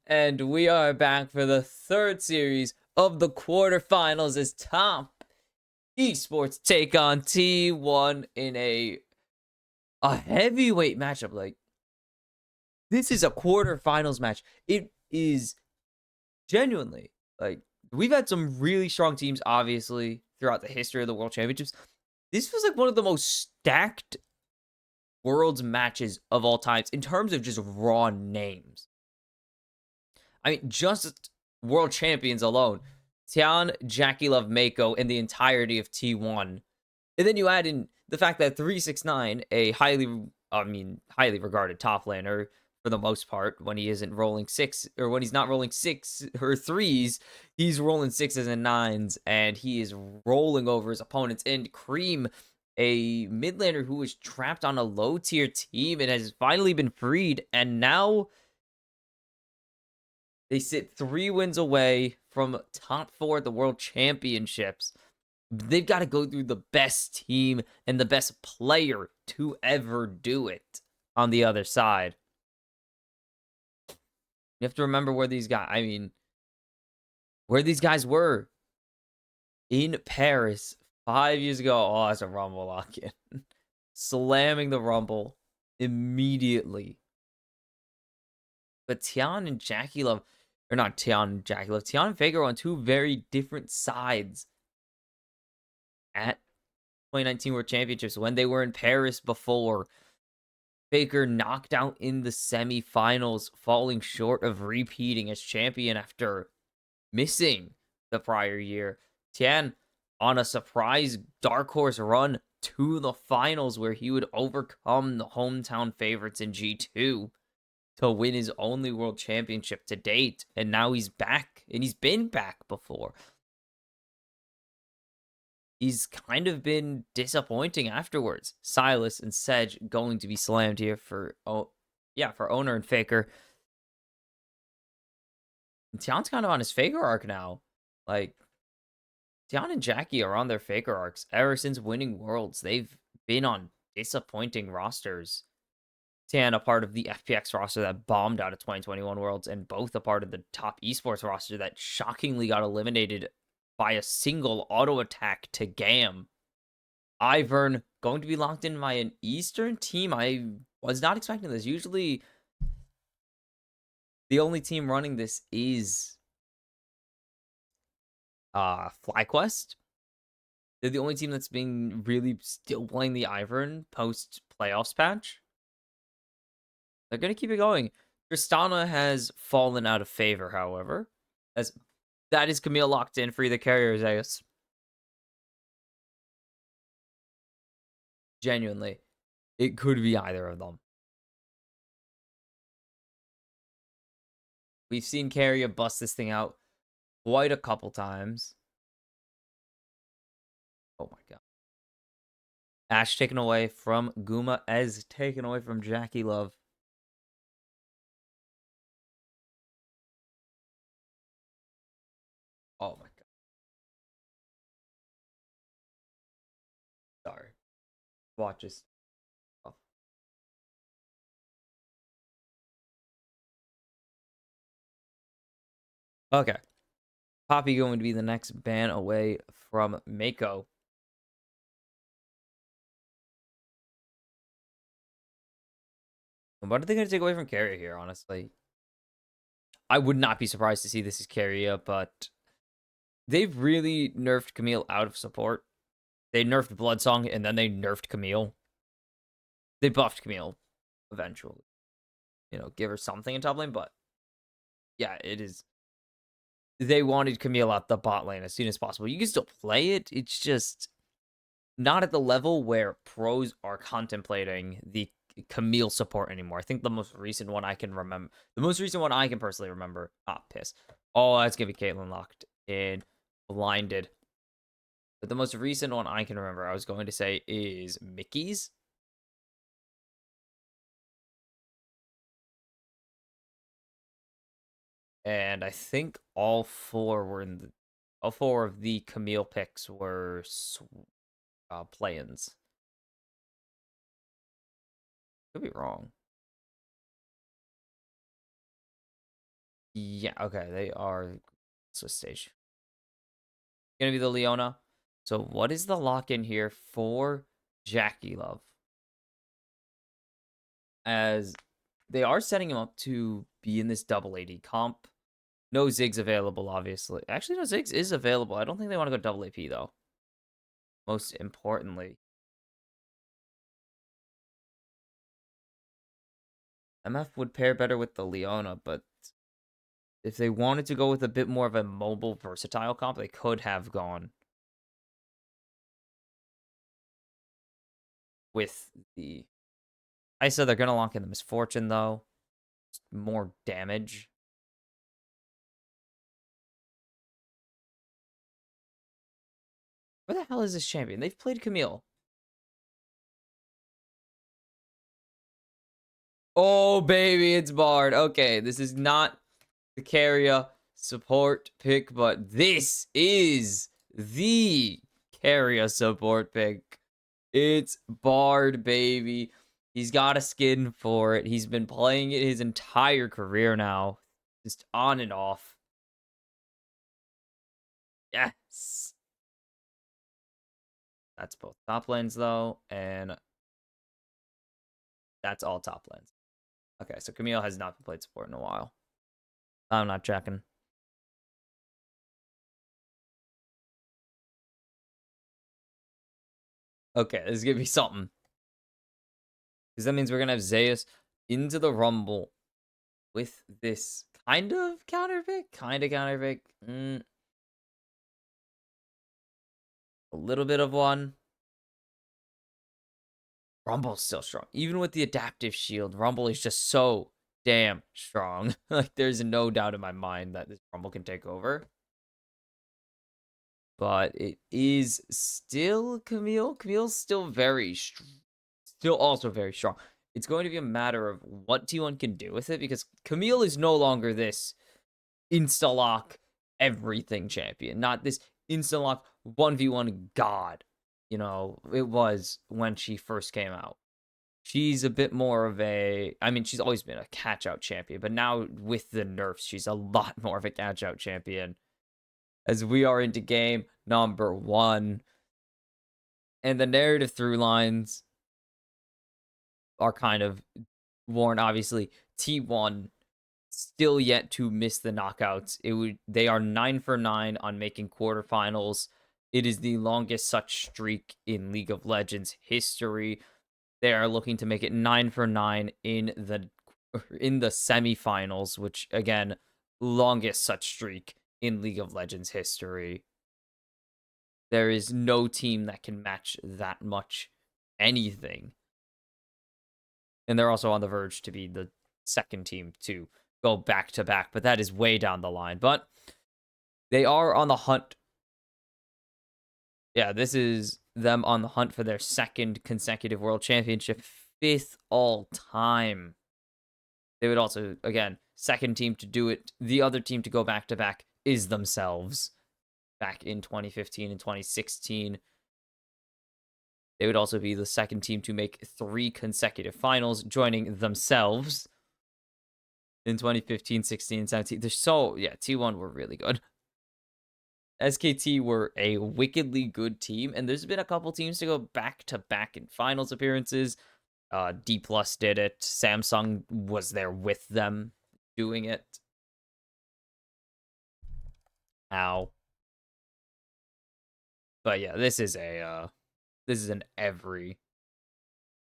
And we are back for the third series of the quarterfinals as top esports take on T1 in a heavyweight matchup. Like, this is a quarterfinals match. It is genuinely, like, we've had some really strong teams, obviously, throughout the history of the World Championships. This was like one of the most stacked Worlds matches of all times in terms of just raw names. I mean, just world champions alone. Tian, Jackie Love, Mako, and the entirety of T1. And then you add in the fact that 369, a highly regarded top laner for the most part, when he isn't rolling six, or when he's not rolling six or threes, he's rolling sixes and nines, and he is rolling over his opponents. And Cream, a mid laner who was trapped on a low tier team and has finally been freed, and now they sit 3 wins away from top 4 at the World Championships. They've got to go through the best team and the best player to ever do it on the other side. You have to remember where these guys, where these guys were in Paris 5 years ago. Oh, that's a Rumble lock-in. Slamming the Rumble immediately. But Tian and Jackie Love, or not Tian and Jackie Love, Tian and Faker on two very different sides at 2019 World Championships when they were in Paris before. Faker knocked out in the semifinals, falling short of repeating as champion after missing the prior year. Tian on a surprise dark horse run to the finals where he would overcome the hometown favorites in G2 to win his only world championship to date. And now he's back, and he's been back before. He's kind of been disappointing afterwards. Silas and Sedge going to be slammed here for Owner and Faker. And Tian's kind of on his Faker arc now. Like, Tian and Jackie are on their Faker arcs ever since winning Worlds. They've been on disappointing rosters. Tian, a part of the FPX roster that bombed out of 2021 Worlds, and both a part of the top esports roster that shockingly got eliminated by a single auto attack to Gam. Ivern going to be locked in by an Eastern team. I was not expecting this. Usually, the only team running this is FlyQuest. They're the only team that's being really still playing the Ivern post playoffs patch. They're gonna keep it going. Tristana has fallen out of favor, however, as that is Camille locked in for either carrier or Zeus. Genuinely, it could be either of them. We've seen Carrier bust this thing out quite a couple times. Oh my god. Ash taken away from Guma, Ez taken away from Jackie Love. Oh my god. Sorry. Watch this. Oh. Okay. Poppy going to be the next ban away from Mako. What are they going to take away from Carrier here, honestly? I would not be surprised to see this as Carrier, but they've really nerfed Camille out of support. They nerfed Bloodsong, and then they nerfed Camille. They buffed Camille eventually. You know, give her something in top lane, but yeah, it is. They wanted Camille out the bot lane as soon as possible. You can still play it. It's just not at the level where pros are contemplating the Camille support anymore. I think the most recent one I can remember, the most recent one I can personally remember. Piss. Oh, that's gonna be Caitlyn locked in, blinded. But the most recent one I can remember, I was going to say, is Mickey's. And I think all four of the Camille picks were play-ins. Could be wrong. Yeah, okay, they are Swiss stage. Gonna be the Leona. So what is the lock in here for Jackie Love? As they are setting him up to be in this double AD comp. No Ziggs available, obviously. Actually, no, Ziggs is available. I don't think they want to go double AP, though. Most importantly. MF would pair better with the Leona, but if they wanted to go with a bit more of a mobile, versatile comp, they could have gone with the... I said they're going to lock in the Misfortune, though. More damage. Where the hell is this champion? They've played Camille. Oh, baby, it's Bard. Okay, this is not the carrier support pick, but this is the carrier support pick. It's Bard, baby. He's got a skin for it. He's been playing it his entire career now, just on and off. Yes. That's both top lanes, though, and that's all top lanes. Okay, so Camille has not been played support in a while. I'm not checking. Okay, this is going to be something. Because that means we're going to have Zeus into the Rumble with this kind of counter pick. A little bit of one. Rumble's still strong. Even with the adaptive shield, Rumble is just so damn strong. Like, there's no doubt in my mind that this Rumble can take over. But it is still Camille. Camille's still still also very strong. It's going to be a matter of what T1 can do with it, because Camille is no longer this insta-lock everything champion. Not this insta-lock 1v1 god. You know, it was when she first came out. She's a bit more of a... I mean, she's always been a catch-out champion, but now with the nerfs, she's a lot more of a catch-out champion. As we are into game number 1. And the narrative through lines are kind of worn. Obviously, T1 still yet to miss the knockouts. They are 9 for 9 on making quarterfinals. It is the longest such streak in League of Legends history. They are looking to make it 9 for 9 in the semifinals, which again, longest such streak in League of Legends history. There is no team that can match that much anything. And they're also on the verge to be the second team to go back to back, but that is way down the line. But they are on the hunt. Yeah, this is them on the hunt for their second consecutive world championship, 5th all time. They would also, again, second team to do it. The other team to go back to back is themselves. Back in 2015 and 2016. They would also be the second team to make 3 consecutive finals, joining themselves in 2015, 16, 17. They're so, yeah, T1 were really good. SKT were a wickedly good team, and there's been a couple teams to go back to back in finals appearances. D Plus did it. Samsung was there with them doing it. Ow. But yeah, this is an every.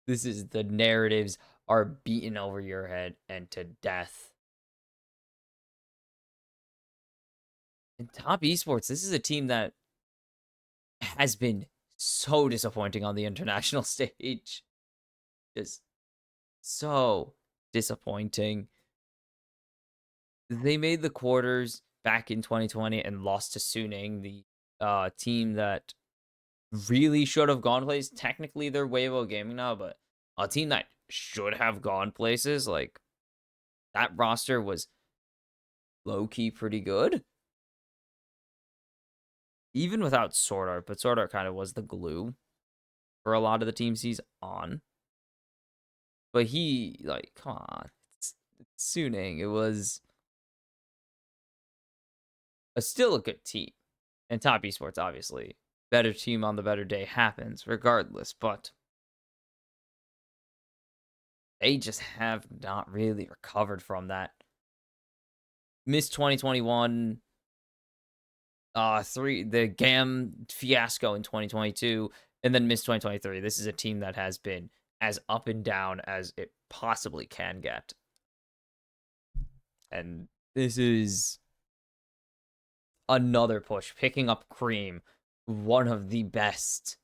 This is the narratives are beaten over your head and to death. And Top Esports, this is a team that has been so disappointing on the international stage. Just so disappointing. They made the quarters back in 2020 and lost to Suning, the team that really should have gone places. Technically, they're Weibo Gaming now, but a team that should have gone places. Like, that roster was low-key pretty good. Even without Sword Art, but Sword Art kind of was the glue for a lot of the teams he's on. But he, like, come on. It's Suning. It was still a good team. And Top Esports, obviously, better team on the better day happens regardless, but they just have not really recovered from that. Missed 2021, the GAM fiasco in 2022, and then missed 2023. This is a team that has been as up and down as it possibly can get. And this is another push, picking up Cream, one of the best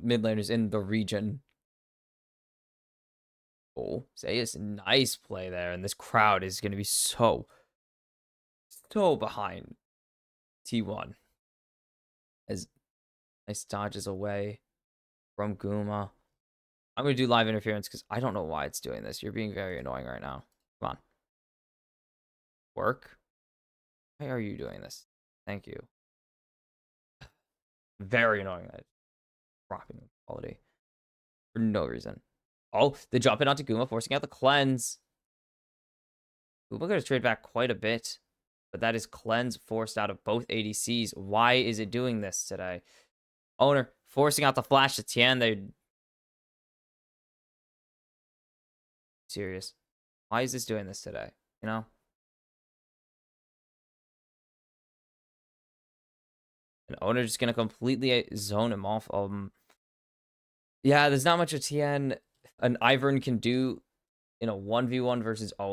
mid laners in the region. Oh, Zayas, nice play there. And this crowd is going to be so behind T1. As nice dodges away from Guma. I'm going to do live interference because I don't know why it's doing this. You're being very annoying right now. Come on. Work. Why are you doing this? Thank you. Very annoying. Dropping quality. For no reason. Oh, the jump in onto Guma, forcing out the cleanse. Guma going to trade back quite a bit. But that is cleanse forced out of both ADCs. Why is it doing this today? Owner forcing out the flash to Tian. They serious. Why is this doing this today? You know? And Owner just gonna completely zone him off. Yeah, there's not much a Tian an Ivern can do in a 1v1 versus a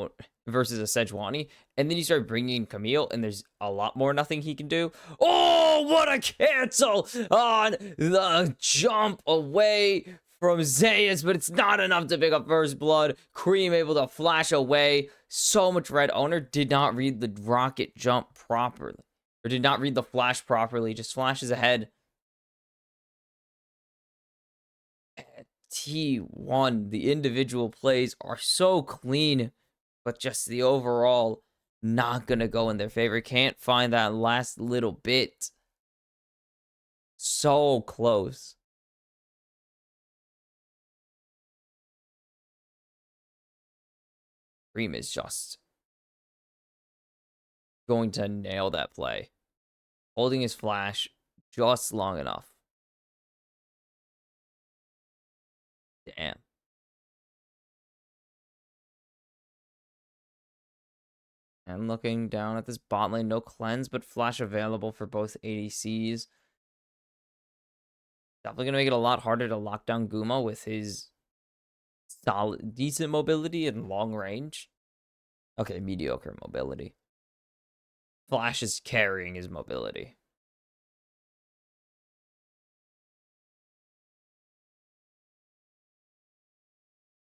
Sejuani, and then you start bringing in Camille, and there's a lot more nothing he can do. Oh, what a cancel on the jump away from Zayas, but it's not enough to pick up first blood. Cream able to flash away. So much red. Owner did not read the rocket jump properly, or did not read the flash properly. Just flashes ahead. T1, the individual plays are so clean, but just the overall not gonna go in their favor. Can't find that last little bit. So close. Cream is just going to nail that play. Holding his flash just long enough. Damn. And looking down at this bot lane, no cleanse, but flash available for both ADCs. Definitely going to make it a lot harder to lock down Guma with his solid, decent mobility and long range. Okay, mediocre mobility. Flash is carrying his mobility.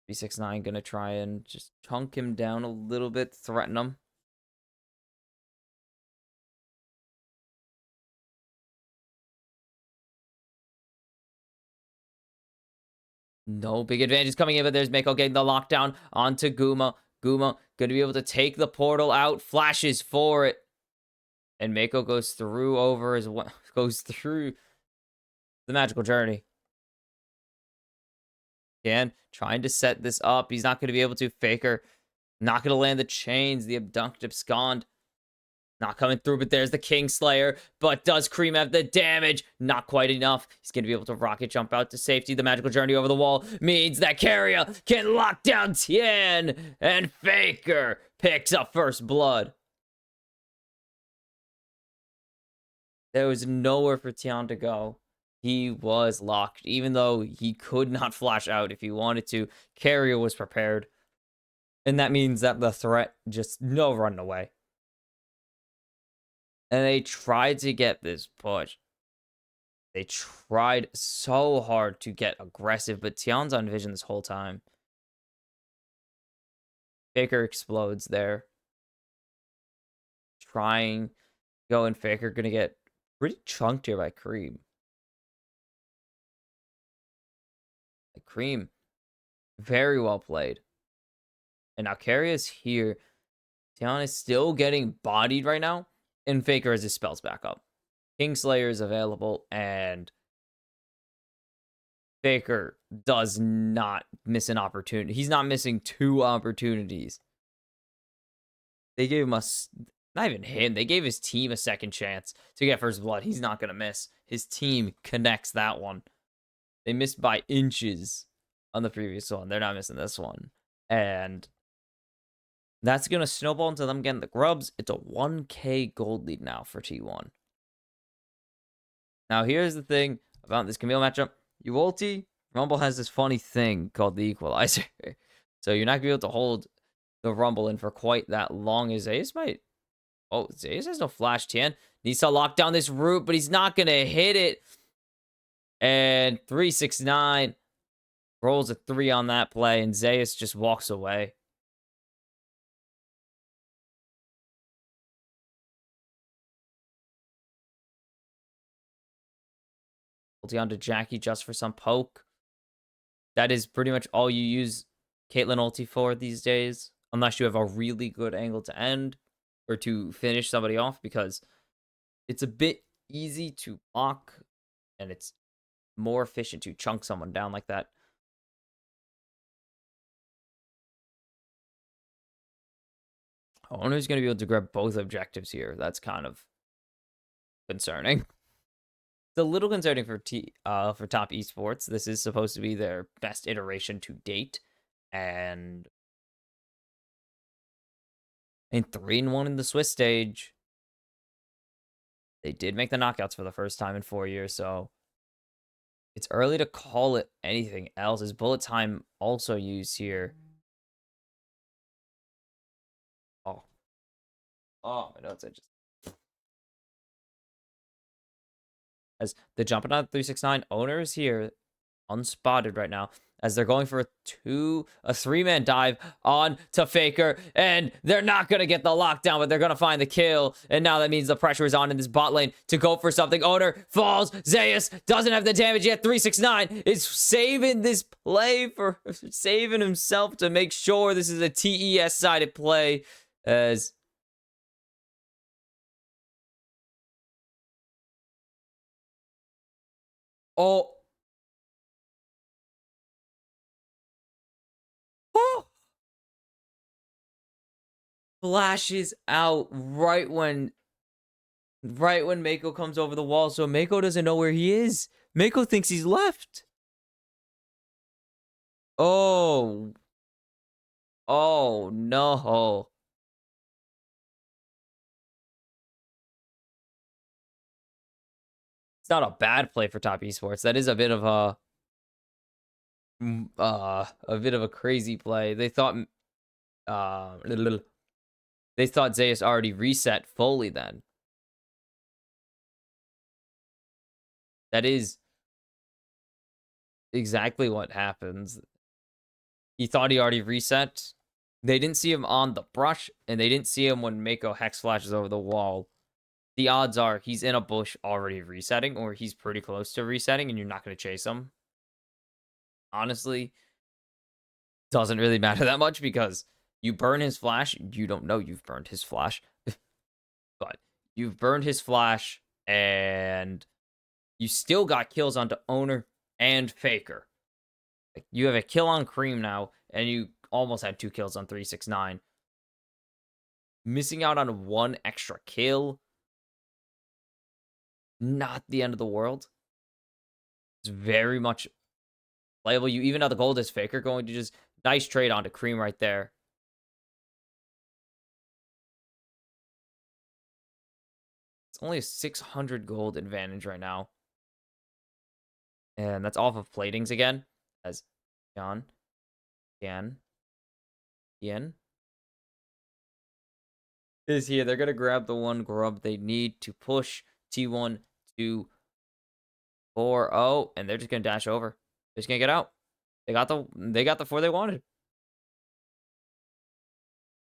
B69 gonna try and just chunk him down a little bit, threaten him. No big advantage coming in, but there's Mako getting the lockdown onto Guma. Guma gonna be able to take the portal out, flashes for it. And Mako goes through goes through the magical journey. Again, trying to set this up. He's not going to be able to. Faker not going to land the chains. The abduct abscond. Not coming through, but there's the Kingslayer. But does Cream have the damage? Not quite enough. He's going to be able to rocket jump out to safety. The magical journey over the wall means that Carrier can lock down Tien. And Faker picks up first blood. There was nowhere for Tien to go. He was locked, even though he could not flash out if he wanted to. Carrier was prepared. And that means that the threat, just no running away. And they tried to get this push. They tried so hard to get aggressive, but Tian's on vision this whole time. Faker explodes there. Trying, going Faker, gonna get pretty chunked here by Cream. Cream, very well played. And now Carrier's here. Tian is still getting bodied right now. And Faker has his spells back up. Kingslayer is available. And Faker does not miss an opportunity. He's not missing two opportunities. They gave him Not even him. They gave his team a second chance to get first blood. He's not going to miss. His team connects that one. They missed by inches on the previous one. They're not missing this one. And that's going to snowball into them getting the grubs. It's a 1K gold lead now for T1. Now, here's the thing about this Camille matchup. You ulti, Rumble has this funny thing called the equalizer. So you're not going to be able to hold the Rumble in for quite that long as Ace might. Oh, Ace has no flash. Tian needs to lock down this route, but he's not going to hit it. And 369 rolls a 3 on that play, and Zeus just walks away. Ulti onto Jackie just for some poke. That is pretty much all you use Caitlyn ulti for these days, unless you have a really good angle to end or to finish somebody off, because it's a bit easy to block, and it's more efficient to chunk someone down like that. Owner's going to be able to grab both objectives here. That's kind of concerning. It's a little concerning for Top Esports. This is supposed to be their best iteration to date, and 3-1 in the Swiss stage. They did make the knockouts for the first time in 4 years, so it's early to call it anything else. Is bullet time also used here? Oh, my notes. I just as the jumping on 369 owner is here, unspotted right now, as they're going for a 3-man dive on to Faker, and they're not going to get the lockdown, but they're going to find the kill, and now that means the pressure is on in this bot lane to go for something. Owner falls. Zeus doesn't have the damage yet. 369 is saving this play for saving himself to make sure this is a TES-sided play, as oh, flashes out right when Mako comes over the wall, so Mako doesn't know where he is. Mako thinks he's left. Oh. Oh, no. It's not a bad play for Top Esports. That is a bit of a crazy play. They thought Zeus already reset fully then. That is exactly what happens. He thought he already reset. They didn't see him on the brush, and they didn't see him when Mako hex flashes over the wall. The odds are he's in a bush already resetting, or he's pretty close to resetting, and you're not going to chase him. Honestly, doesn't really matter that much, because you burn his flash. You don't know you've burned his flash, but you've burned his flash, and you still got kills onto Owner and Faker. Like, you have a kill on Cream now, and you almost had 2 kills on 369. Missing out on 1 extra kill, not the end of the world. It's very much playable. You even have the gold as Faker going to just nice trade onto Cream right there. It's only a 600 gold advantage right now. And that's off of platings again. As Ian is here. They're going to grab the 1 grub they need to push T1 to 4-0. And they're just going to dash over. They're just going to get out. They got the 4 they wanted.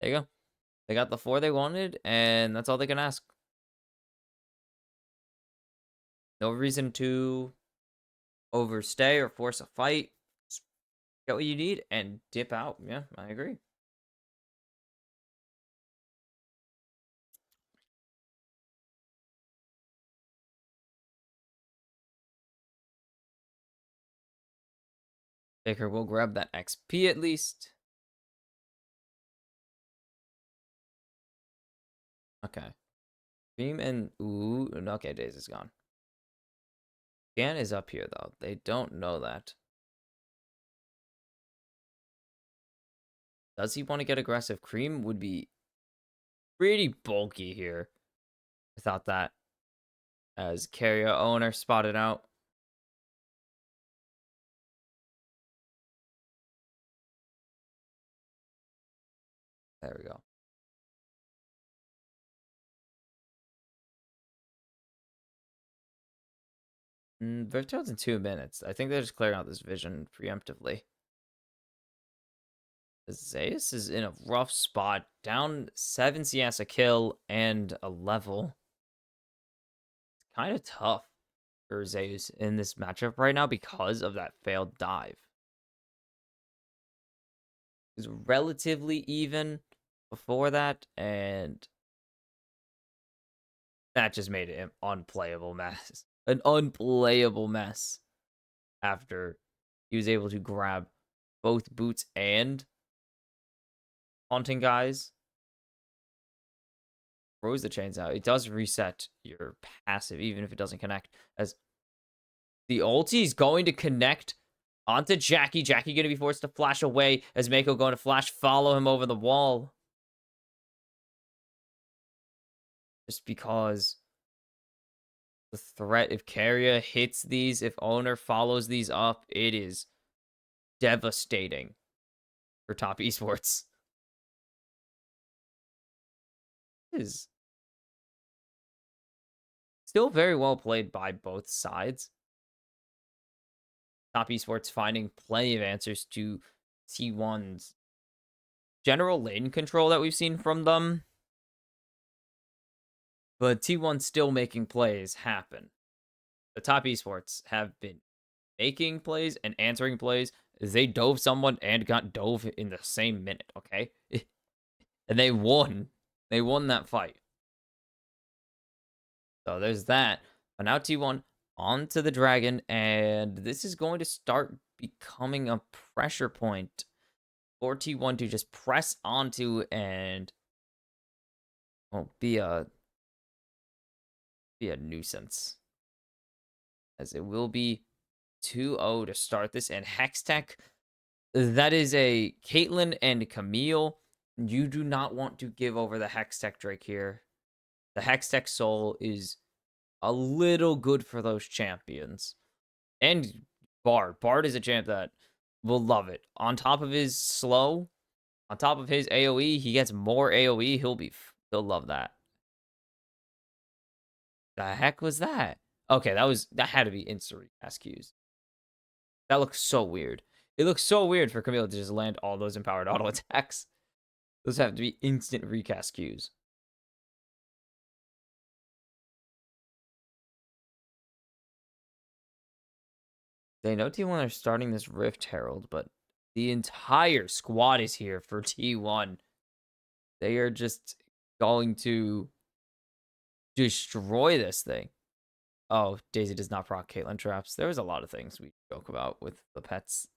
There you go. They got the 4 they wanted, and that's all they can ask. No reason to overstay or force a fight. Just get what you need and dip out. Yeah, I agree. Baker will grab that XP at least. Okay. Cream and ooh, okay, Days is gone. Dan is up here though. They don't know that. Does he want to get aggressive? Cream would be pretty bulky here. I thought that as carrier owner spotted out. There we go. Riptail's in 2 minutes. I think they're just clearing out this vision preemptively. Zeus is in a rough spot. Down 7 CS, a kill, and a level. Kind of tough for Zeus in this matchup right now because of that failed dive. It was relatively even before that, and that just made it an unplayable mess. An unplayable mess after he was able to grab both boots and haunting guys. Throws the chains out. It does reset your passive, even if it doesn't connect. As the ulti is going to connect onto Jackie. Jackie going to be forced to flash away as Mako going to flash follow him over the wall. Just because the threat, if Carrier hits these, if Owner follows these up, it is devastating for top esports. It is still very well played by both sides. Top esports finding plenty of answers to T1's general lane control that we've seen from them. But T1 still making plays happen. The top esports have been making plays and answering plays. They dove someone and got dove in the same minute, okay? And they won. They won that fight. So there's that. But now T1 onto the dragon, and this is going to start becoming a pressure point for T1 to just press onto and be a nuisance. As it will be 2-0 to start this, and Hextech, that is a Caitlyn and Camille. You do not want to give over the Hextech Drake here. The Hextech Soul is a little good for those champions. And Bard. Bard is a champ that will love it. On top of his slow, on top of his AoE, he gets more AoE. He'll love that. The heck was that? Okay, that had to be instant recast cues. That looks so weird. It looks so weird for Camille to just land all those empowered auto attacks. Those have to be instant recast cues. They know T1 are starting this Rift Herald, but the entire squad is here for T1. They are just going to destroy this thing. Oh, Daisy does not proc Caitlyn traps. There was a lot of things we joke about with the pets.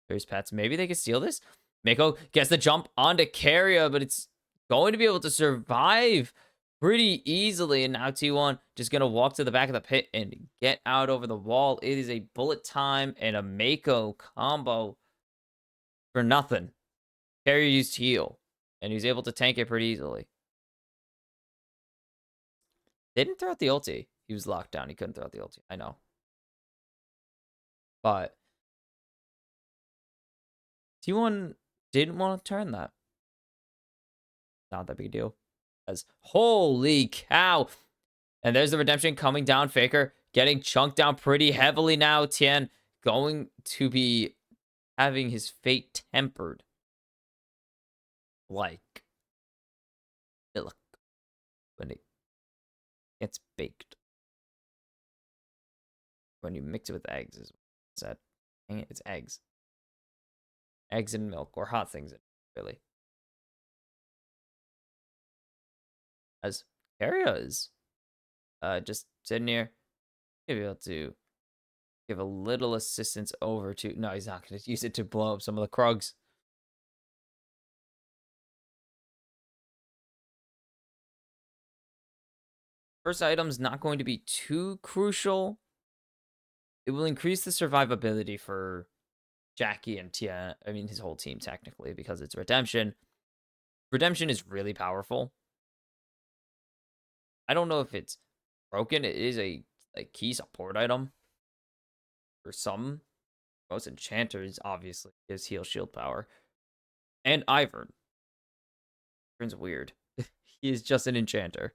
There's pets. Maybe they can steal this. Mako gets the jump onto Carrier, but it's going to be able to survive pretty easily. And now T1 just going to walk to the back of the pit and get out over the wall. It is a bullet time and a Mako combo for nothing. Carrier used heal, and he was able to tank it pretty easily. They didn't throw out the ulti. He was locked down. He couldn't throw out the ulti. I know. But T1 didn't want to turn that. Not that big a deal. As holy cow. And there's the redemption coming down. Faker getting chunked down pretty heavily now. Tien going to be having his fate tempered. Like milk when it gets baked. When you mix it with eggs is what said. Dang it, it's eggs. Eggs and milk, or hot things, really. As Carrier is just sitting here, he'll be able to give a little assistance over to... No, he's not going to use it to blow up some of the Krugs. First item's not going to be too crucial. It will increase the survivability for Jackie and Tia. I mean, his whole team, technically, because it's Redemption. Redemption is really powerful. I don't know if it's broken. It is a key support item for some. Most enchanters, obviously, gives heal shield power. And Ivern. Ivern's weird. He is just an enchanter.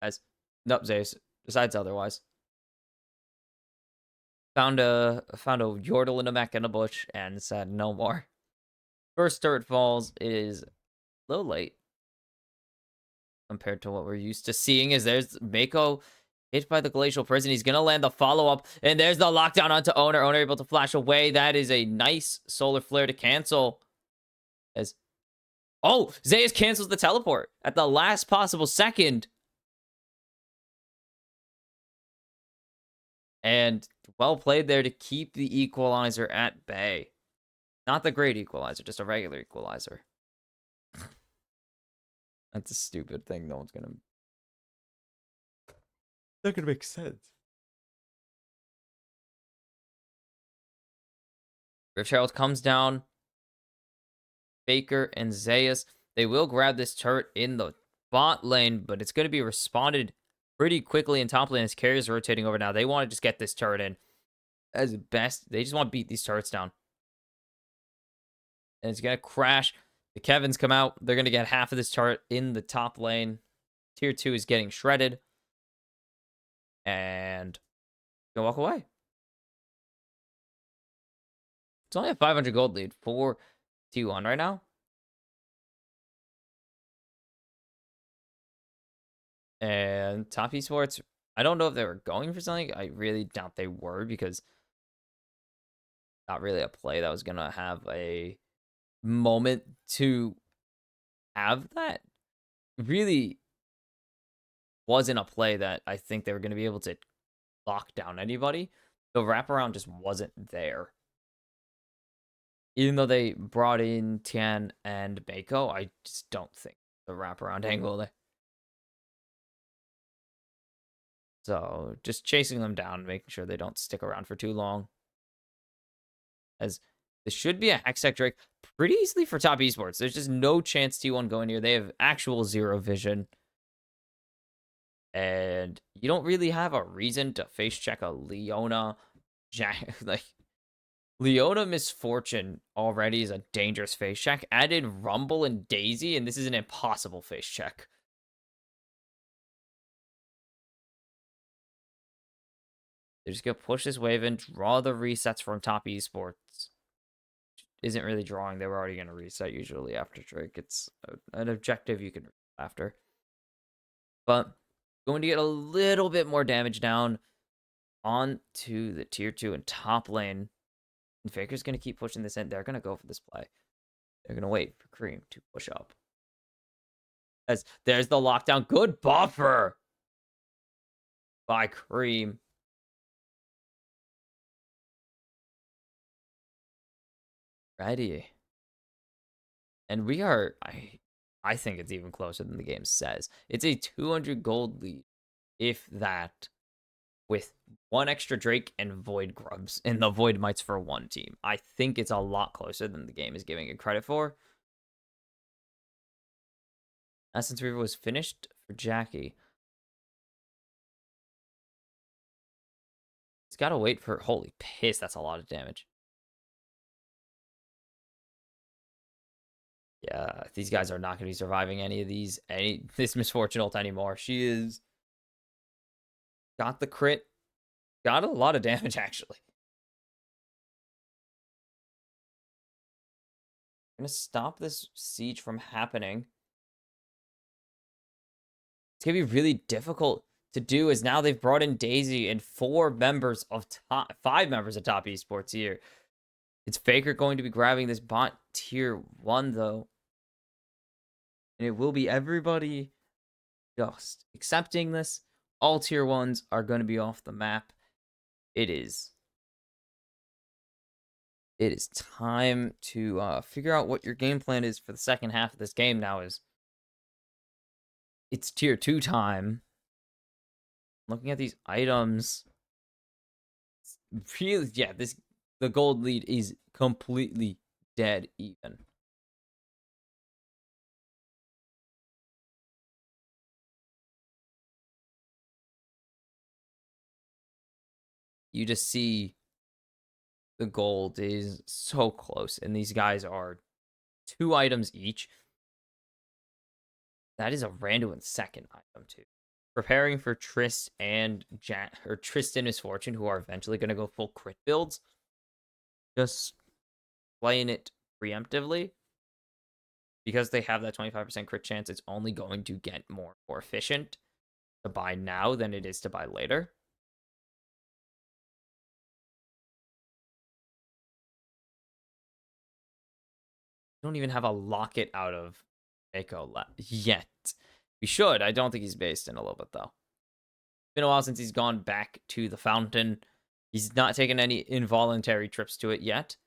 As nope, Zeus decides otherwise. Found a yordle in a mech in a bush and said no more. First turret falls. It is a little late compared to what we're used to seeing. Is there's Mako hit by the glacial prison. He's gonna land the follow-up, and there's the lockdown onto Owner. Owner able to flash away. That is a nice solar flare to cancel. As Zeus cancels the teleport at the last possible second. And well played there to keep the equalizer at bay. Not the great equalizer, just a regular equalizer. That's a stupid thing. No one's gonna. Not gonna make sense. Rift Herald comes down. Faker and Zeus. They will grab this turret in the bot lane, but it's going to be responded pretty quickly in top lane as carriers rotating over now. They want to just get this turret in as best. They just want to beat these turrets down. And it's going to crash. The Kevins come out. They're going to get half of this turret in the top lane. Tier 2 is getting shredded. And going to walk away. It's only a 500 gold lead for T1 right now. And Top Esports, I don't know if they were going for something. I really doubt they were, because not really a play that was going to have a moment to have that. Really wasn't a play that I think they were going to be able to lock down anybody. The wraparound just wasn't there. Even though they brought in Tian and Mako, I just don't think the wraparound angle there. So just chasing them down, making sure they don't stick around for too long. As this should be a Hextech Drake pretty easily for Top Esports. There's just no chance T1 going here. They have actual zero vision. And you don't really have a reason to face check a Leona. Like, Leona Misfortune already is a dangerous face check. Added Rumble and Daisy, and this is an impossible face check. They're just going to push this wave and draw the resets from Top Esports. Isn't really drawing. They were already going to reset usually after Drake. It's an objective you can after. But going to get a little bit more damage down onto the tier 2 and top lane. And Faker's going to keep pushing this in. They're going to go for this play. They're going to wait for Cream to push up. As there's the lockdown. Good buffer by Cream. Ready. And we are, I think it's even closer than the game says. It's a 200 gold lead, if that, with one extra Drake and Void Grubs and the Void Mites for one team. I think it's a lot closer than the game is giving it credit for. Essence Reaver was finished for Jackie. It's got to wait for, holy piss, that's a lot of damage. Yeah, these guys are not going to be surviving any of this Misfortune ult anymore. She is got the crit, got a lot of damage actually. I'm going to stop this siege from happening. It's going to be really difficult to do, as now they've brought in Daisy and 5 members of Top Esports here. It's Faker going to be grabbing this bot tier 1 though. And it will be everybody just accepting this. All tier 1s are going to be off the map. It is time to figure out what your game plan is for the second half of this game now. It's tier 2 time. Looking at these items, really, yeah, the gold lead is completely dead even. You just see the gold is so close, and these guys are 2 items each. That is a random second item too. Preparing for Tristan Misfortune, who are eventually going to go full crit builds. Just playing it preemptively because they have that 25% crit chance. It's only going to get more efficient to buy now than it is to buy later. Don't even have a locket out of Echo yet. We should. I don't think he's based in a little bit though. Been a while since he's gone back to the fountain. He's not taken any involuntary trips to it yet.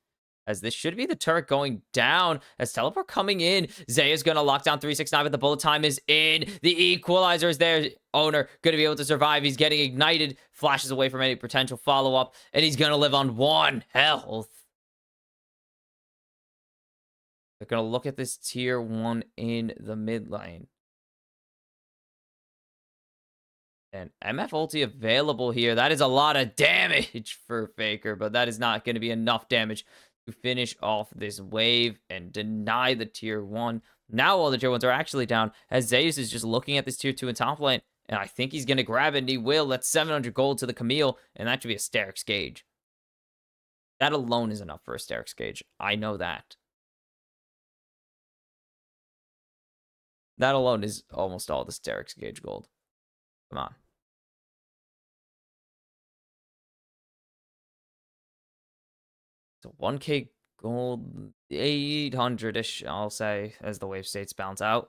As this should be the turret going down. As teleport coming in. Zaya's going to lock down 369, but the bullet time is in. The equalizer is there. Owner going to be able to survive. He's getting ignited. Flashes away from any potential follow-up. And he's going to live on 1 health. They're going to look at this tier 1 in the mid lane. And MF ulti available here. That is a lot of damage for Faker, but that is not going to be enough damage to finish off this wave and deny the tier 1. Now all the tier 1s are actually down, as Zeus is just looking at this tier 2 in top lane, and I think he's going to grab it, and he will. That's 700 gold to the Camille, and that should be a Sterix gauge. That alone is enough for a Sterix gauge. I know that. That alone is almost all the Sterix gauge gold. Come on. So 1k gold, 800-ish, I'll say, as the wave states bounce out.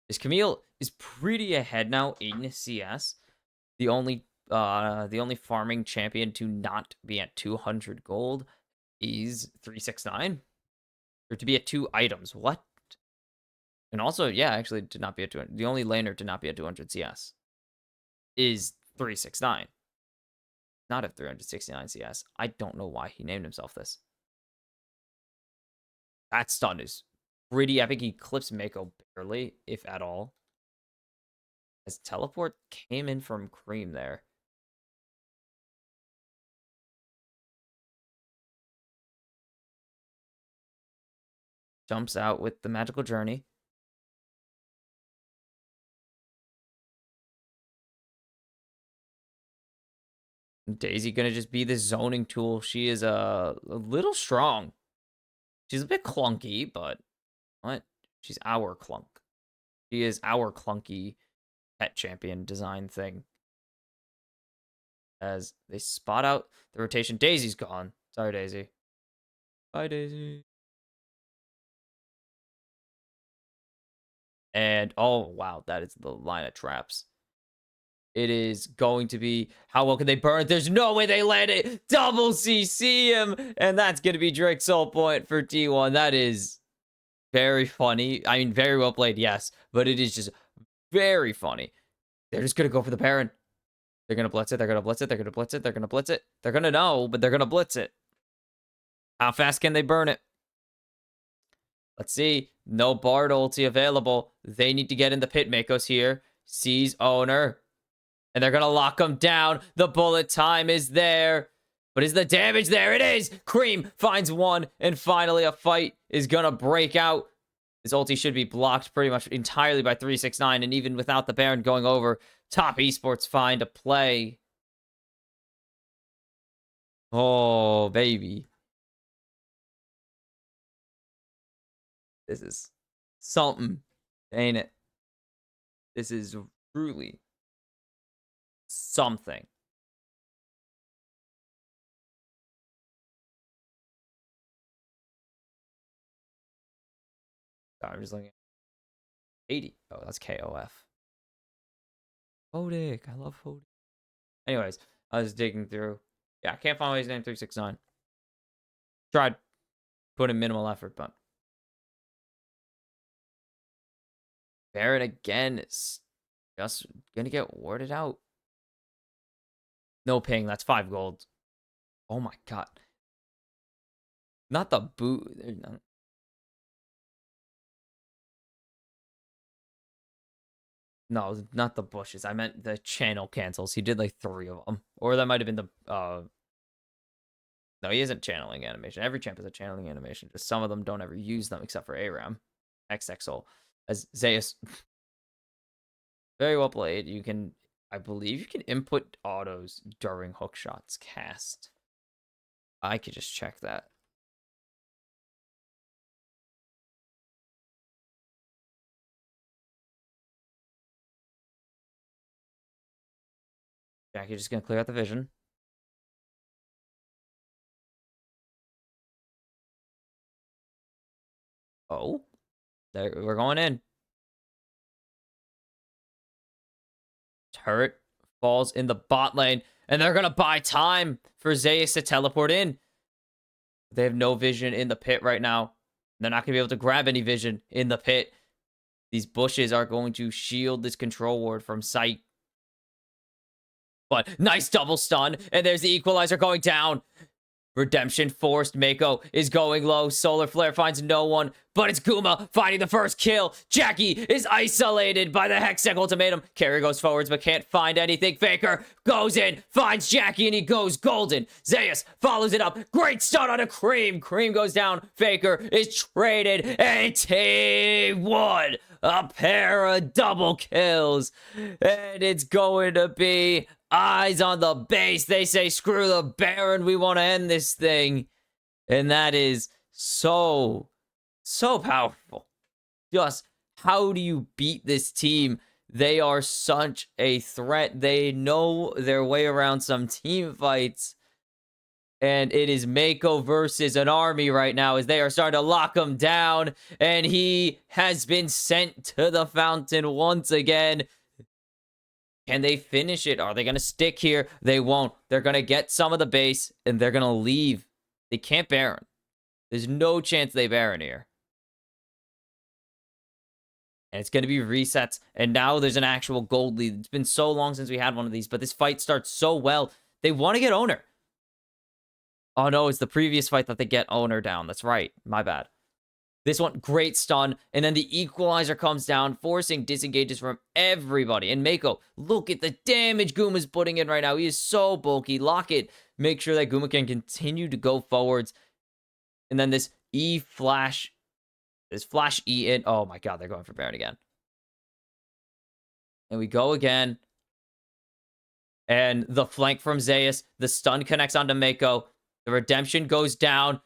This Camille is pretty ahead now in CS. The only farming champion to not be at 200 gold is 369. Or to be at 2 items. What? And also, yeah, actually to not be at 200. The only laner to not be at 200 CS is 369. Not at 369 CS. I don't know why he named himself this. That stun is pretty epic. He clips Mako barely, if at all. As teleport came in from Cream there. Jumps out with the magical journey. Daisy gonna just be the zoning tool. She is a little strong. She's a bit clunky, but what? She's our clunk. She is our clunky pet champion design thing. As they spot out the rotation. Daisy's gone. Sorry, Daisy. Bye, Daisy. And, oh, wow, that is the line of traps. It is going to be, how well can they burn? There's no way they land it. Double CC him. And that's going to be Drake's soul point for T1. That is very funny. I mean, very well played, yes. But it is just very funny. They're just going to go for the Baron. They're going to blitz it. They're going to blitz it. They're going to blitz it. They're going to blitz it. They're going to know, but they're going to blitz it. How fast can they burn it? Let's see. No Bard ulti available. They need to get in the pit. Mako's here. Sees owner. And they're going to lock him down. The bullet time is there. But is the damage there? It is. Cream finds 1. And finally a fight is going to break out. His ulti should be blocked pretty much entirely by 369. And even without the Baron going over, top esports find a play. Oh, baby. This is something, ain't it? This is truly something. I'm just looking at 80. Oh, that's KOF. Hodik. I love Hodik. Anyways, I was digging through. Yeah, I can't find his name 369. Tried putting minimal effort, but Barrett again is just gonna get warded out. No ping. That's 5 gold. Oh my god. Not the boot. No, not the bushes. I meant the channel cancels. He did like 3 of them. Or that might have been the no, he isn't channeling animation. Every champ is a channeling animation. Just some of them don't ever use them except for ARAM. XXL. As Zeus. Very well played. You can, I believe you can input autos during hook shots cast. I could just check that. Jackie's just gonna clear out the vision. Oh, there, we're going in. Turret falls in the bot lane, and they're gonna buy time for Zeus to teleport in. They have no vision in the pit right now. They're not gonna be able to grab any vision in the pit. These bushes are going to shield this control ward from sight. But nice double stun, and there's the equalizer going down. Redemption forced. Mako is going low. Solar Flare finds no one, but it's Guma finding the first kill. Jackie is isolated by the Hextech ultimatum. Carry goes forwards, but can't find anything. Faker goes in, finds Jackie, and he goes golden. Zeus follows it up. Great stun on a Cream. Cream goes down. Faker is traded, and T1 a pair of double kills. And it's going to be eyes on the base. They say, screw the Baron. We want to end this thing. And that is so powerful. Just how do you beat this team? They are such a threat. They know their way around some team fights. And it is Mako versus an army right now as they are starting to lock him down. And he has been sent to the fountain once again. Can they finish it? Are they going to stick here? They won't. They're going to get some of the base, and they're going to leave. They can't Baron. There's no chance they Baron here. And it's going to be resets, and now there's an actual gold lead. It's been so long since we had one of these, but this fight starts so well. They want to get owner. Oh, no, it's the previous fight that they get owner down. That's right. My bad. This one, great stun. And then the equalizer comes down, forcing disengages from everybody. And Mako, look at the damage Guma's putting in right now. He is so bulky. Lock it. Make sure that Guma can continue to go forwards. And then this E flash. This flash E in. Oh my god, they're going for Baron again. And we go again. And the flank from Zeus. The stun connects onto Mako. The redemption goes down.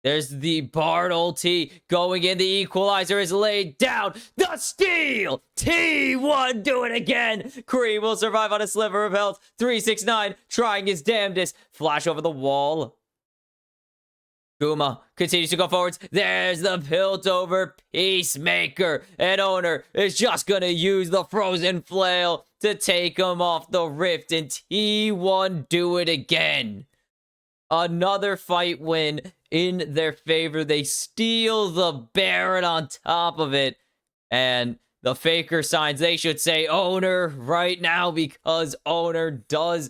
There's the Bard ulti going in. The equalizer is laid down. The steal! T1 do it again. Cream will survive on a sliver of health. 369 trying his damnedest. Flash over the wall. Guma continues to go forwards. There's the Piltover Peacemaker. And Owner is just going to use the Frozen Flail to take him off the rift. And T1 do it again. Another fight win in their favor. They steal the Baron on top of it. And the Faker signs, they should say Owner right now because Owner does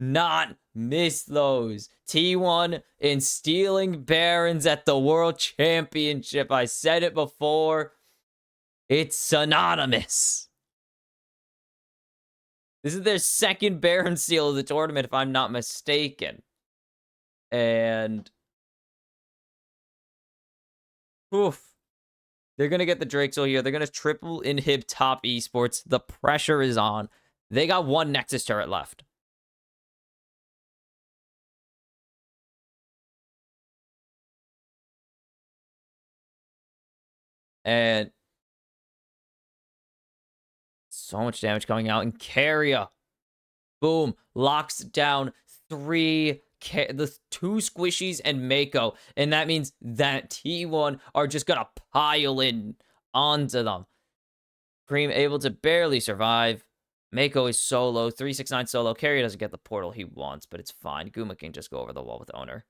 not miss those. T1 in stealing Barons at the World Championship. I said it before. It's synonymous. This is their second Baron steal of the tournament, if I'm not mistaken. And oof. They're going to get the Drakesel here. They're going to triple inhib top esports. The pressure is on. They got one Nexus turret left. And so much damage coming out. And Carrier, boom, locks down the 2 squishies and Mako. And that means that T1 are just going to pile in onto them. Cream able to barely survive. Mako is solo. 369 solo. Carrier doesn't get the portal he wants, but it's fine. Guma can just go over the wall with Owner.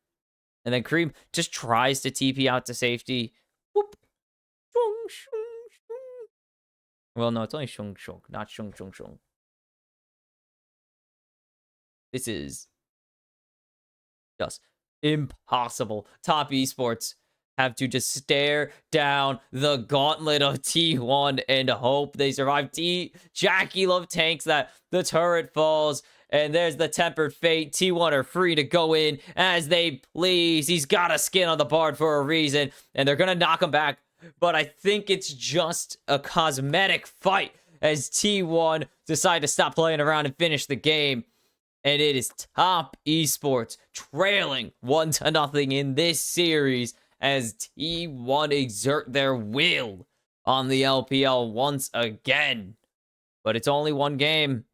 And then Cream just tries to TP out to safety. Whoop. Well, no, it's only Shung Shung, not Shung Shung Shung. This is just impossible. Top Esports have to just stare down the gauntlet of T1 and hope they survive. Jackie Love tanks that. The turret falls. And there's the tempered fate. T1 are free to go in as they please. He's got a skin on the board for a reason. And they're going to knock him back. But I think it's just a cosmetic fight as T1 decide to stop playing around and finish the game. And it is Top Esports trailing 1-0 in this series as T1 exert their will on the LPL once again. But it's only one game.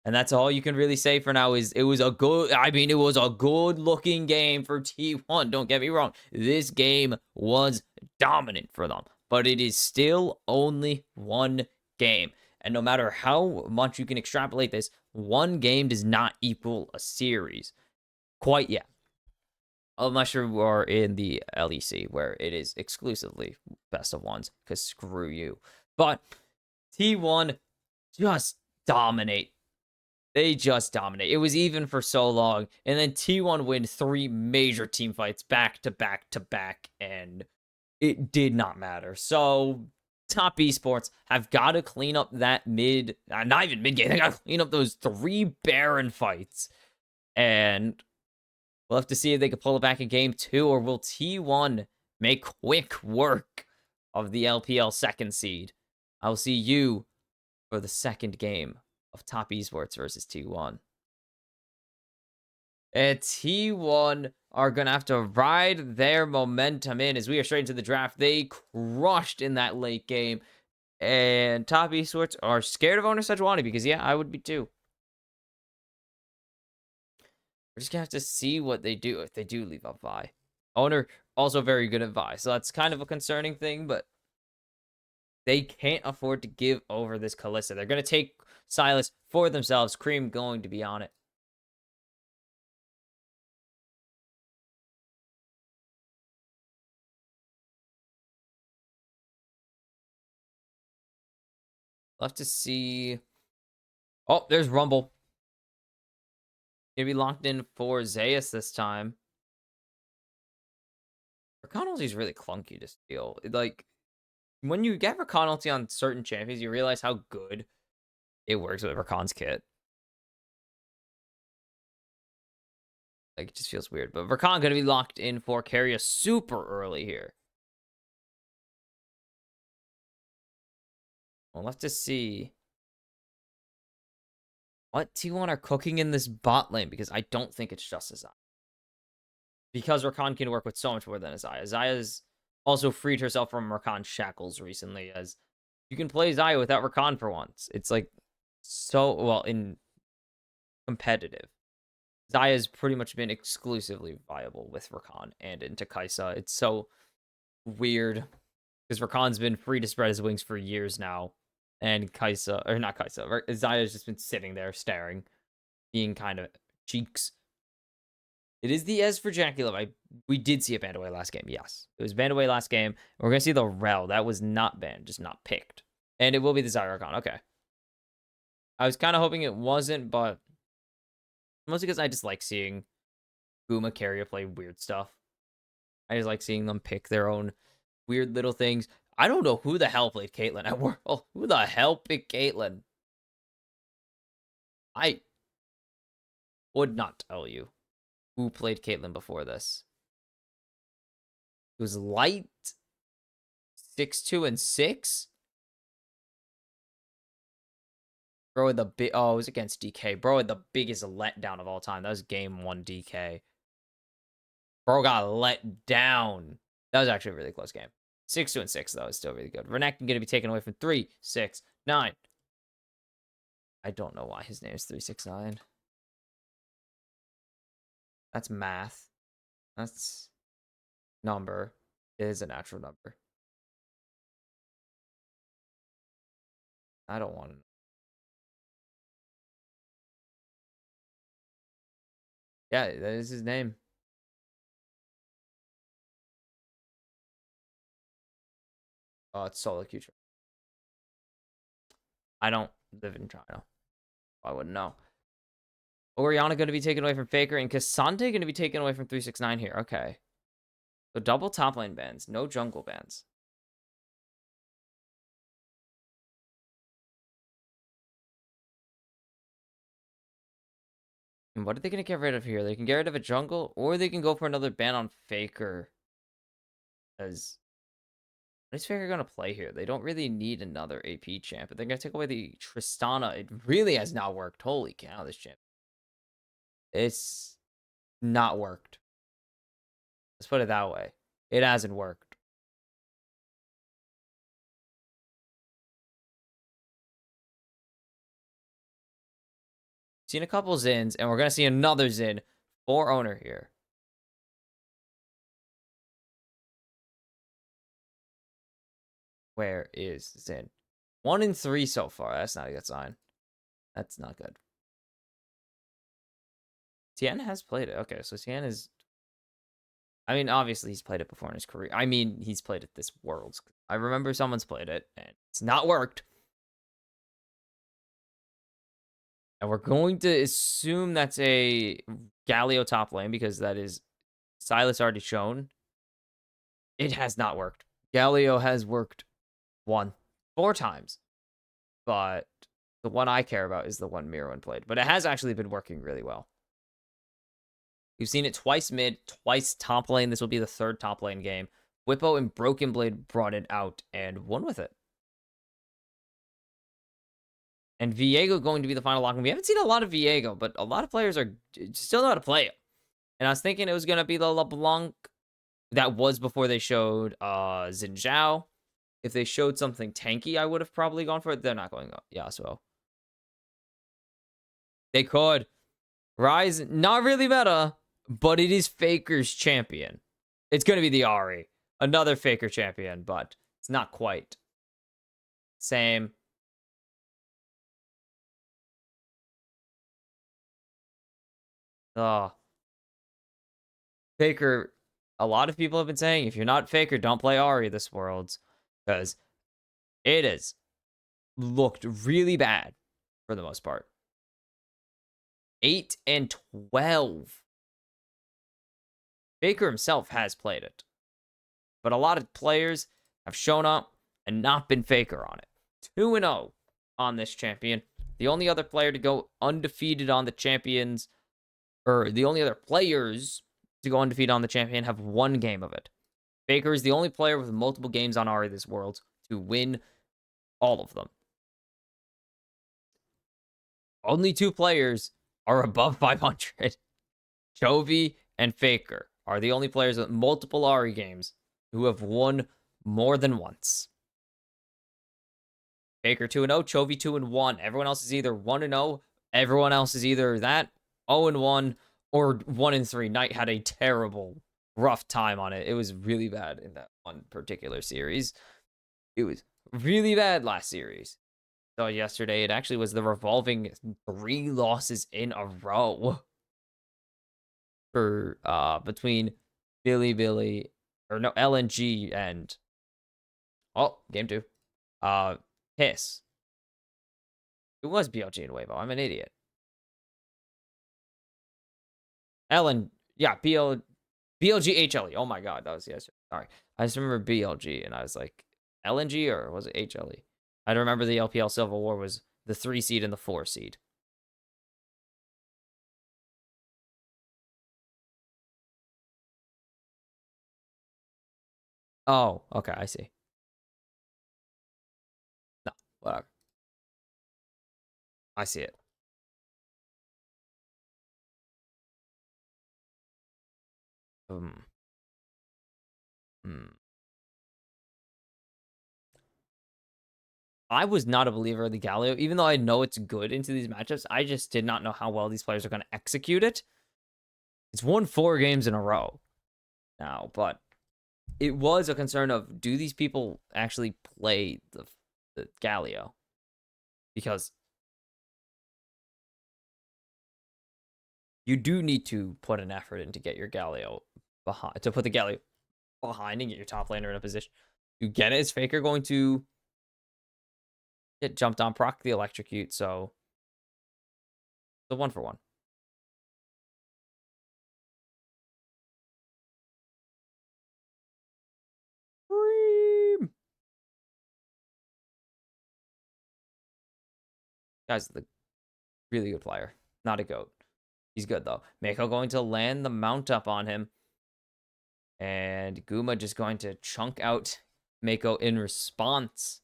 And that's all you can really say for now is it was a good looking game for T1. Don't get me wrong. This game was dominant for them. But it is still only one game. And no matter how much you can extrapolate this, one game does not equal a series quite yet. Unless you are in the LEC, where it is exclusively best of ones, because screw you. But T1 just dominate. They just dominate. It was even for so long. And then T1 win 3 major team fights back to back to back. And it did not matter. So Top Esports have got to clean up that not even mid game. They got to clean up those 3 Baron fights. And we'll have to see if they can pull it back in game 2, or will T1 make quick work of the LPL second seed? I'll see you for the second game of Top Esports versus T1. And T1 are going to have to ride their momentum in as we are straight into the draft. They crushed in that late game. And Top Esports are scared of Owner Sejuani because, yeah, I would be too. We're just going to have to see what they do if they do leave up Vi. Owner also very good at Vi, so that's kind of a concerning thing, but they can't afford to give over this Kalista. They're going to take Silas for themselves. Cream going to be on it. We'll have to see. Oh, there's Rumble. Gonna be locked in for Zayas this time. Rakan ulti is really clunky to steal. Like, when you get Rakan ulti on certain champions, you realize how good it works with Rakan's kit. Like, it just feels weird. But Rakan gonna be locked in for Carrier super early here. We'll have to see what T1 are cooking in this bot lane, because I don't think it's just Azaya. Because Rakan can work with so much more than Azaya. Azaya's also freed herself from Rakan's shackles recently, as you can play Xayah without Rakan for once. It's like so, well, in competitive, Xayah's pretty much been exclusively viable with Rakan and into Kai'Sa. It's so weird because Rakan's been free to spread his wings for years now, and Kai'Sa, or not Kai'Sa, Xayah's just been sitting there staring, being kind of cheeks. It is the ES for Jackie Love. We did see it banned away last game. Yes, it was banned away last game. We're going to see the Rel. That was not banned, just not picked. And it will be the Zyracon. Okay. I was kind of hoping it wasn't, but mostly because I just like seeing Guma Carrier play weird stuff. I just like seeing them pick their own weird little things. I don't know who the hell played Caitlyn at World. Who the hell picked Caitlyn? I would not tell you who played Caitlyn before this. It was Light 6-2 and 6. Bro, it was against DK. Bro, had the biggest letdown of all time. That was game 1 DK. Bro got let down. That was actually a really close game. 6-2 and 6, though, is still really good. Renekton going to be taken away from 3, 6, 9. I don't know why his name is 369. That's math. That's number. It is a natural number. I don't want to. Yeah, that is his name. Oh, it's Solo Q. I don't live in China. I wouldn't know. Orianna going to be taken away from Faker, and Cassante going to be taken away from 369 here. Okay. So double top lane bans, no jungle bans. And what are they going to get rid of here? They can get rid of a jungle, or they can go for another ban on Faker. As what is Faker going to play here? They don't really need another AP champ, but they're going to take away the Tristana. It really has not worked. Holy cow, this champ. It's not worked. Let's put it that way. It hasn't worked. Seen a couple Zins, and we're going to see another Zin for owner here. Where is Zin? 1 in 3 so far. That's not a good sign. That's not good. Tien has played it. Okay, so Tien is... I mean, obviously, he's played it before in his career. I mean, he's played it this Worlds. I remember someone's played it, and it's not worked. And we're going to assume that's a Galio top lane, because that is Silas already shown. It has not worked. Galio has worked 4 times. But the one I care about is the one Mirwin played. But it has actually been working really well. We've seen it twice mid, twice top lane. This will be the 3rd top lane game. Whippo and Broken Blade brought it out and won with it. And Viego going to be the final lock. And we haven't seen a lot of Viego, but a lot of players are still know how to play it. And I was thinking it was going to be the LeBlanc that was before they showed Xin Zhao. If they showed something tanky, I would have probably gone for it. They're not going Yasuo. They could. Ryze, not really meta, but it is Faker's champion. It's going to be the Ahri. Another Faker champion, but it's not quite. Same. Faker, a lot of people have been saying, if you're not Faker, don't play Ahri this Worlds. Because it has looked really bad for the most part. 8 and 12. Faker himself has played it. But a lot of players have shown up and not been Faker on it. 2-0 on this champion. The only other player to go undefeated on the champions, or the only other players to go undefeated on the champion have 1 game of it. Faker is the only player with multiple games on Ahri this World to win all of them. Only 2 players are above 500. Chovy and Faker are the only players with multiple Ahri games who have won more than once. Faker 2-0, Chovy 2-1. Everyone else is either 1-0. Everyone else is either that 0-1 or 1-3. Knight had a terrible, rough time on it. It was really bad in that one particular series. It was really bad last series. So yesterday, it actually was the revolving 3 losses in a row for between Billy or no LNG and game 2 TES. It was BLG and Weibo. I'm an idiot. BLG HLE. Oh my god, that was yesterday. Sorry, I just remember BLG and I was like, LNG or was it HLE? I remember the LPL Civil War was the 3 seed and the 4 seed. Oh, okay, I see. No, whatever. I see it. Hmm. I was not a believer of the Galio, even though I know it's good into these matchups. I just did not know how well these players are going to execute it. It's won 4 games in a row now, but it was a concern of, do these people actually play the Galio? Because you do need to put an effort in to get your Galio behind, to put the Galio behind and get your top laner in a position. You get it. Is Faker going to get jumped on, proc the electrocute? So the 1-for-1. Guy's the really good player. Not a GOAT. He's good, though. Mako going to land the mount up on him. And Guma just going to chunk out Mako in response.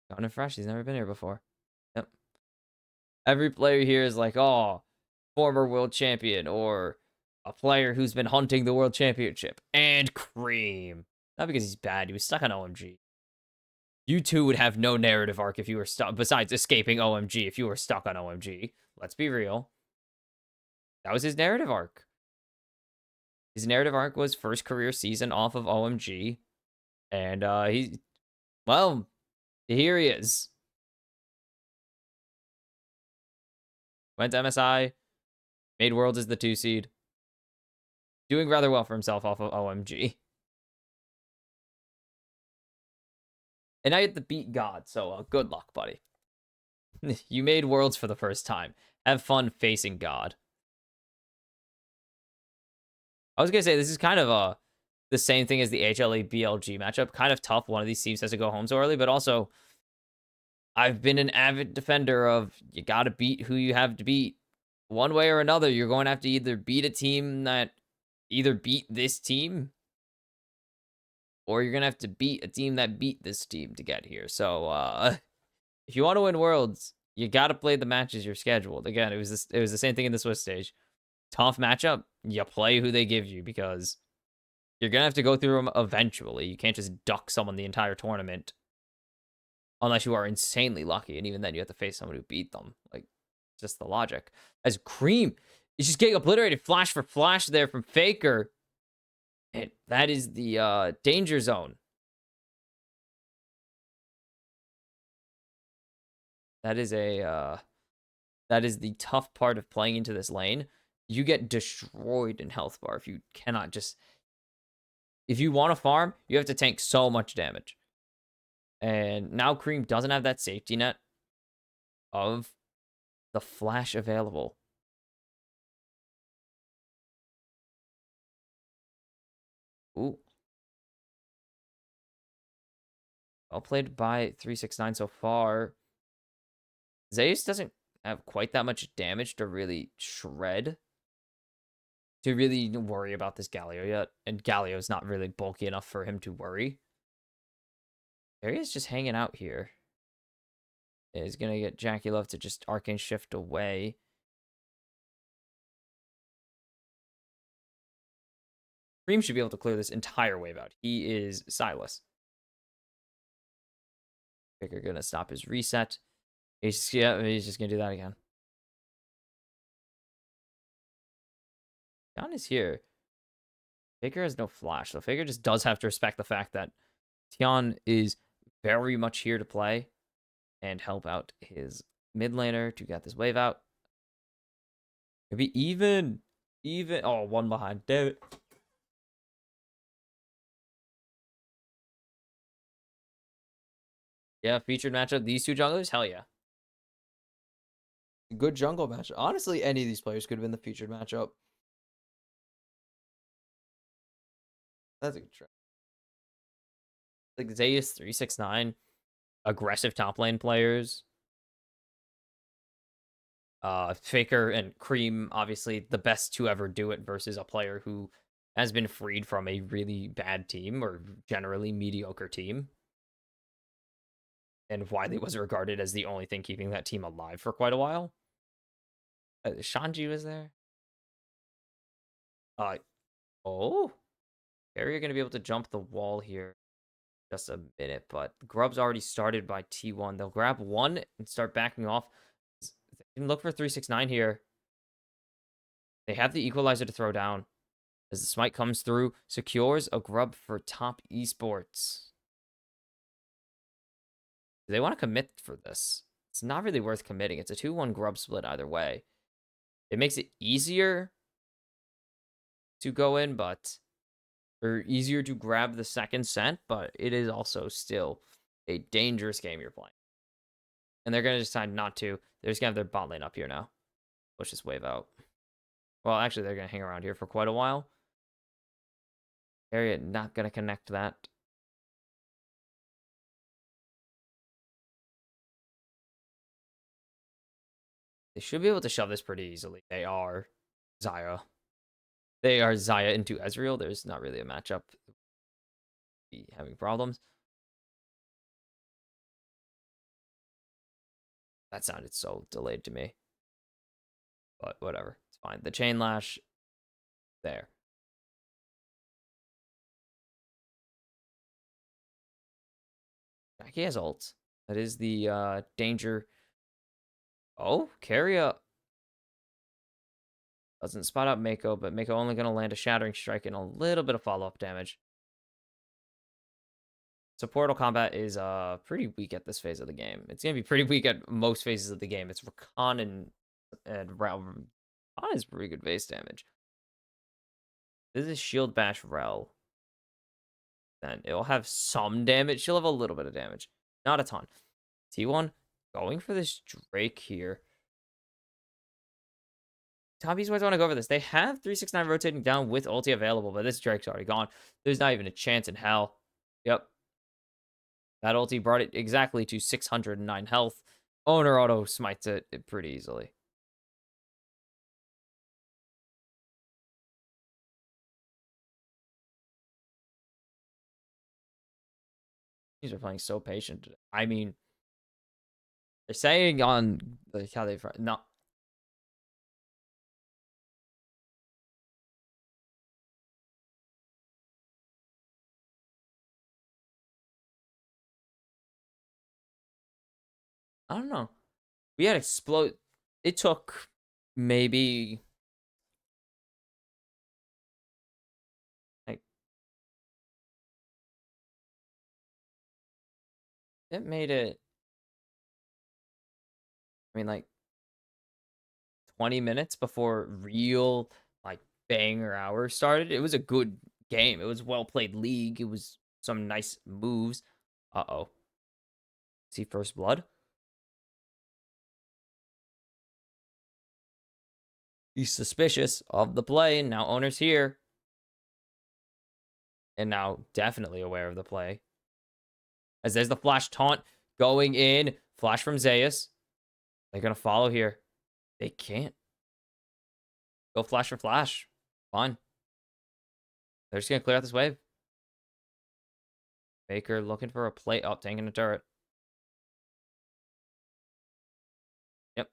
Gone and fresh. He's never been here before. Yep. Every player here is like, oh, former world champion or a player who's been hunting the world championship. And Cream. Not because he's bad. He was stuck on OMG. You two would have no narrative arc if you were stuck, besides escaping OMG, if you were stuck on OMG. Let's be real. That was his narrative arc. His narrative arc was first career season off of OMG. And well, here he is. Went to MSI, made Worlds as the 2 seed. Doing rather well for himself off of OMG. And I get to beat God, so good luck, buddy. You made Worlds for the first time. Have fun facing God. I was going to say, this is kind of the same thing as the HLA BLG matchup. Kind of tough. One of these teams has to go home so early, but also, I've been an avid defender of you got to beat who you have to beat. One way or another, you're going to have to either beat a team that either beat this team, or you're going to have to beat a team that beat this team to get here. So, if you want to win Worlds, you got to play the matches you're scheduled. Again, it was the same thing in the Swiss stage. Tough matchup, you play who they give you because you're going to have to go through them eventually. You can't just duck someone the entire tournament unless you are insanely lucky, and even then you have to face someone who beat them. Like, just the logic. As Cream is just getting obliterated flash for flash there from Faker. And that is the danger zone. That is that is the tough part of playing into this lane. You get destroyed in health bar if you cannot just... If you want to farm, you have to tank so much damage. And now Cream doesn't have that safety net of the flash available. Ooh. Well played by 369 so far. Zeus doesn't have quite that much damage to really shred, to really worry about this Galio yet. And Galio's not really bulky enough for him to worry. There he is, just hanging out here. He's going to get Jackie Love to just Arcane Shift away. Cream should be able to clear this entire wave out. He is Silas. Faker going to stop his reset. He's just going to do that again. Tian is here. Faker has no flash, so Faker just does have to respect the fact that Tian is very much here to play and help out his mid laner to get this wave out. Maybe even. Oh, one behind. Damn it. Yeah, featured matchup. These two junglers? Hell yeah. Good jungle matchup. Honestly, any of these players could have been the featured matchup. That's a good try. Like Zeus 369, aggressive top lane players. Faker and Cream, obviously the best to ever do it versus a player who has been freed from a really bad team or generally mediocre team. And Wiley was regarded as the only thing keeping that team alive for quite a while. Shanji was there. Oh. Barrier going to be able to jump the wall here just a minute, but Grub's already started by T1. They'll grab one and start backing off. They can look for 369 here. They have the equalizer to throw down. As the smite comes through, secures a Grub for top esports. Do they want to commit for this? It's not really worth committing. It's a 2-1 Grub split either way. It makes it easier to go in, but... or easier to grab the second set, but it is also still a dangerous game you're playing. And they're going to decide not to. They're just going to have their bot lane up here now. Push this wave out. Well, actually, they're going to hang around here for quite a while. Area not going to connect that. They should be able to shove this pretty easily. They are Xayah. They are Xayah into Ezreal. There's not really a matchup. Be having problems. That sounded so delayed to me. But whatever. It's fine. The chain lash. There. Jackie has ult. That is the danger. Oh, Keria doesn't spot out Mako, but Mako only going to land a Shattering Strike and a little bit of follow-up damage. So Portal combat is pretty weak at this phase of the game. It's going to be pretty weak at most phases of the game. It's Rakan and Rel. Rakan is pretty good base damage. This is Shield Bash Rel. Then it'll have some damage. She'll have a little bit of damage. Not a ton. T1 going for this Drake here. Top Esports want to go for this. They have 369 rotating down with ulti available, but this Drake's already gone. There's not even a chance in hell. Yep. That ulti brought it exactly to 609 health. Owner auto smites it pretty easily. These are playing so patient today. I mean, they're saying on how they no. I don't know. We had explode. It took maybe like it made it. I mean, like 20 minutes before real like banger hours started. It was a good game. It was well played league. It was some nice moves. Uh-oh. See first blood? He's suspicious of the play. Now owner's here. And now definitely aware of the play. As there's the flash taunt going in. Flash from Zeus. They're going to follow here. They can't. Go flash for flash. Fine. They're just going to clear out this wave. Baker looking for a play. Oh, tanking a turret. Yep.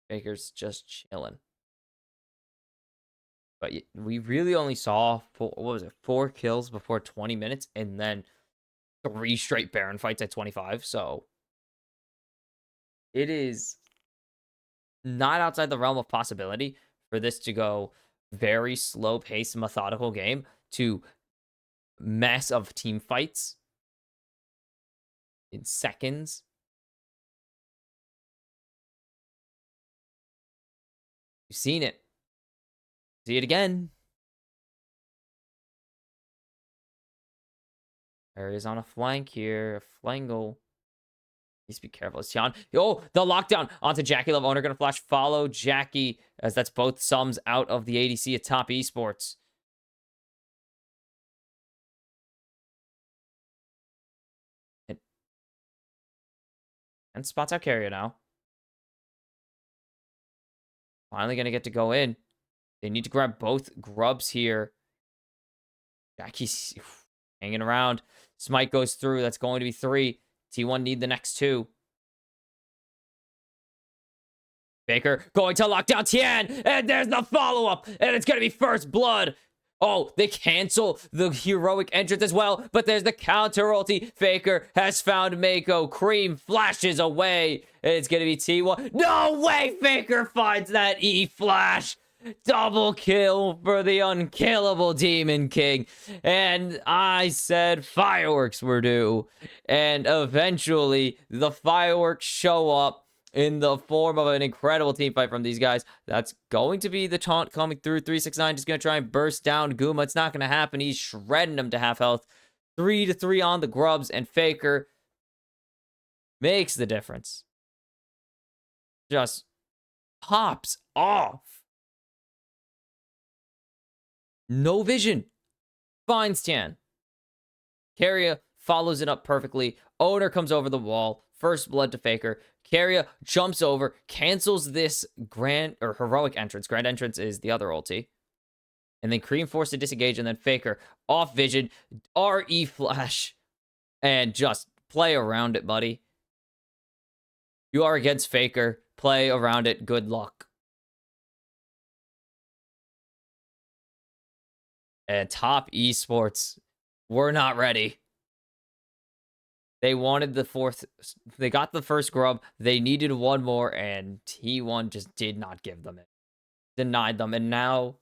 Baker's just chilling. But we really only saw, what was it, 4 kills before 20 minutes, and then 3 straight Baron fights at 25. So it is not outside the realm of possibility for this to go very slow-paced, methodical game to mess of team fights in seconds. You've seen it. See it again. There is on a flank here. A flangle. Needs to be careful. It's Tian. Oh, the lockdown onto Jackie Love. Owner going to flash follow Jackie, as that's both sums out of the ADC at Top Esports. And spots out Carrier now. Finally going to get to go in. They need to grab both grubs here. Jackie's hanging around. Smite goes through. That's going to be 3. T1 need the next 2. Baker going to lock down Tian. And there's the follow-up. And it's going to be first blood. Oh, they cancel the heroic entrance as well. But there's the counter ulti. Faker has found Mako. Cream flashes away. And it's going to be T1. No way Faker finds that E-flash. Double kill for the unkillable Demon King. And I said fireworks were due. And eventually, the fireworks show up in the form of an incredible team fight from these guys. That's going to be the taunt coming through. 369 just going to try and burst down Guma. It's not going to happen. He's shredding him to half health. 3-3 on the grubs, and Faker makes the difference. just pops off. No vision. Finds Tian. Keria follows it up perfectly. Owner comes over the wall. First blood to Faker. Keria jumps over, cancels this grand or heroic entrance. Grand entrance is the other ulti. And then Cream forced to disengage, and then Faker off vision, RE flash, and just play around it, buddy. You are against Faker. Play around it. Good luck. And top esports, we're not ready. They wanted the fourth. They got the first grub. They needed one more, and T1 just did not give them it. Denied them, and now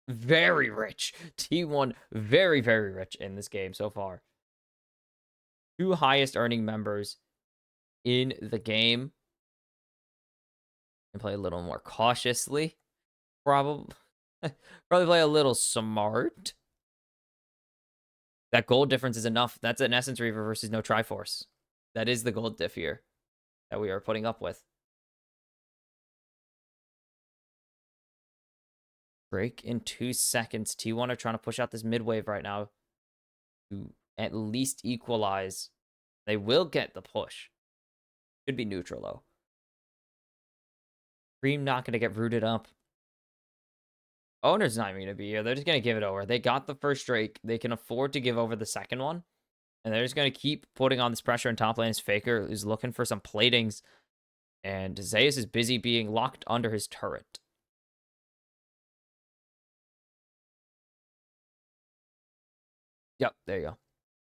very rich. T1 very, very rich in this game so far. 2 highest earning members in the game. And play a little more cautiously. Probably play a little smart. That gold difference is enough. That's an Essence Reaver versus no Triforce. That is the gold diff here that we are putting up with. Break in 2 seconds. T1 are trying to push out this mid wave right now to at least equalize. They will get the push. Could be neutral, though. Cream not going to get rooted up. Owner's not even going to be here. They're just going to give it over. They got the first Drake. They can afford to give over the second one. And they're just going to keep putting on this pressure in top lane. As Faker is looking for some platings. And Zeus is busy being locked under his turret. Yep, there you go.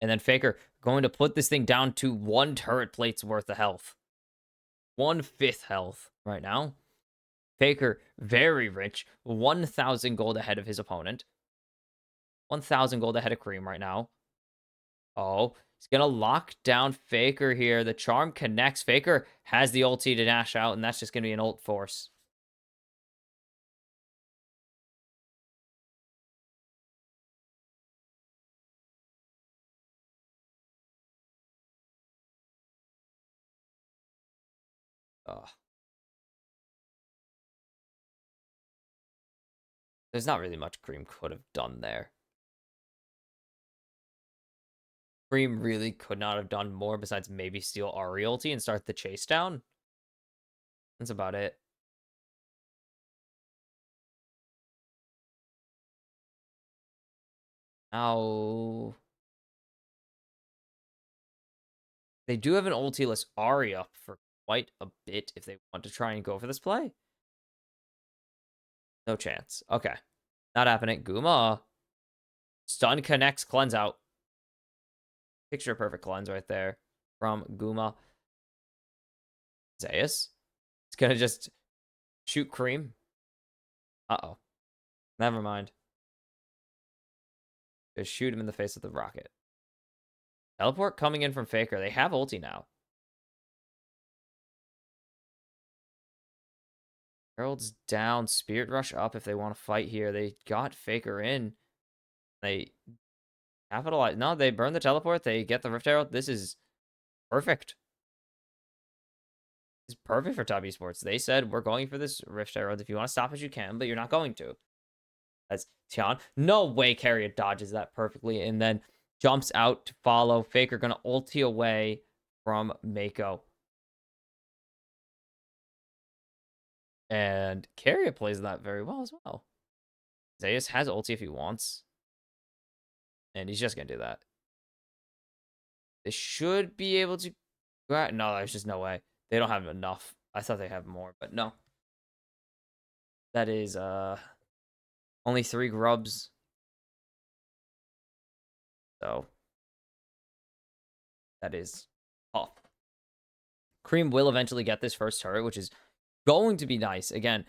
And then Faker going to put this thing down to 1 turret plate's worth of health. 1/5 health right now. Faker, very rich. 1,000 gold ahead of his opponent. 1,000 gold ahead of Cream right now. Oh, he's going to lock down Faker here. The charm connects. Faker has the ulti to dash out, and that's just going to be an ult force. Ugh. There's not really much Cream could have done there. Cream really could not have done more besides maybe steal Ahri ulti and start the chase down. That's about it. Now, they do have an ulti-less Ahri up for quite a bit if they want to try and go for this play. No chance. Okay. Not happening. Guma. Stun connects. Cleanse out. Picture perfect cleanse right there from Guma. Zeus. It's going to just shoot Cream. Uh-oh. Never mind. Just shoot him in the face with the rocket. Teleport coming in from Faker. They have ulti now. Herald's down. Spirit Rush up if they want to fight here. They got Faker in. They capitalize. No, they burn the teleport. They get the Rift Herald. This is perfect. It's perfect for top esports. They said, we're going for this Rift Herald. If you want to stop us, you can, but you're not going to. That's Tian. No way Keria dodges that perfectly and then jumps out to follow. Faker going to ulti away from Mako. And Keria plays that very well as well. Zeus has ulti if he wants. And he's just going to do that. They should be able to... No, there's just no way. They don't have enough. I thought they have more, but no. That is only 3 grubs. So that is tough. Cream will eventually get this first turret, which is going to be nice. Again,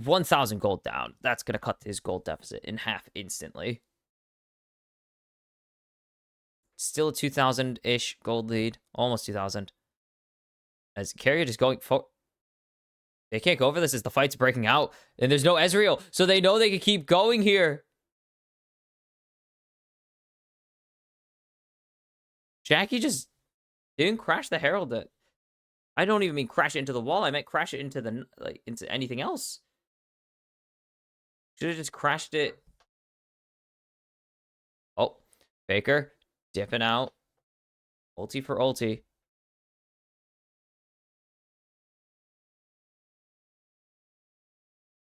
1,000 gold down. That's going to cut his gold deficit in half instantly. Still a 2,000-ish gold lead. Almost 2,000. As Keria just going for... They can't go over this as the fight's breaking out. And there's no Ezreal. So they know they can keep going here. Jackie just didn't crash the Herald. I don't even mean crash it into the wall. I meant crash it into the, like, into anything else. Should have just crashed it. Oh, Faker dipping out. Ulti for ulti.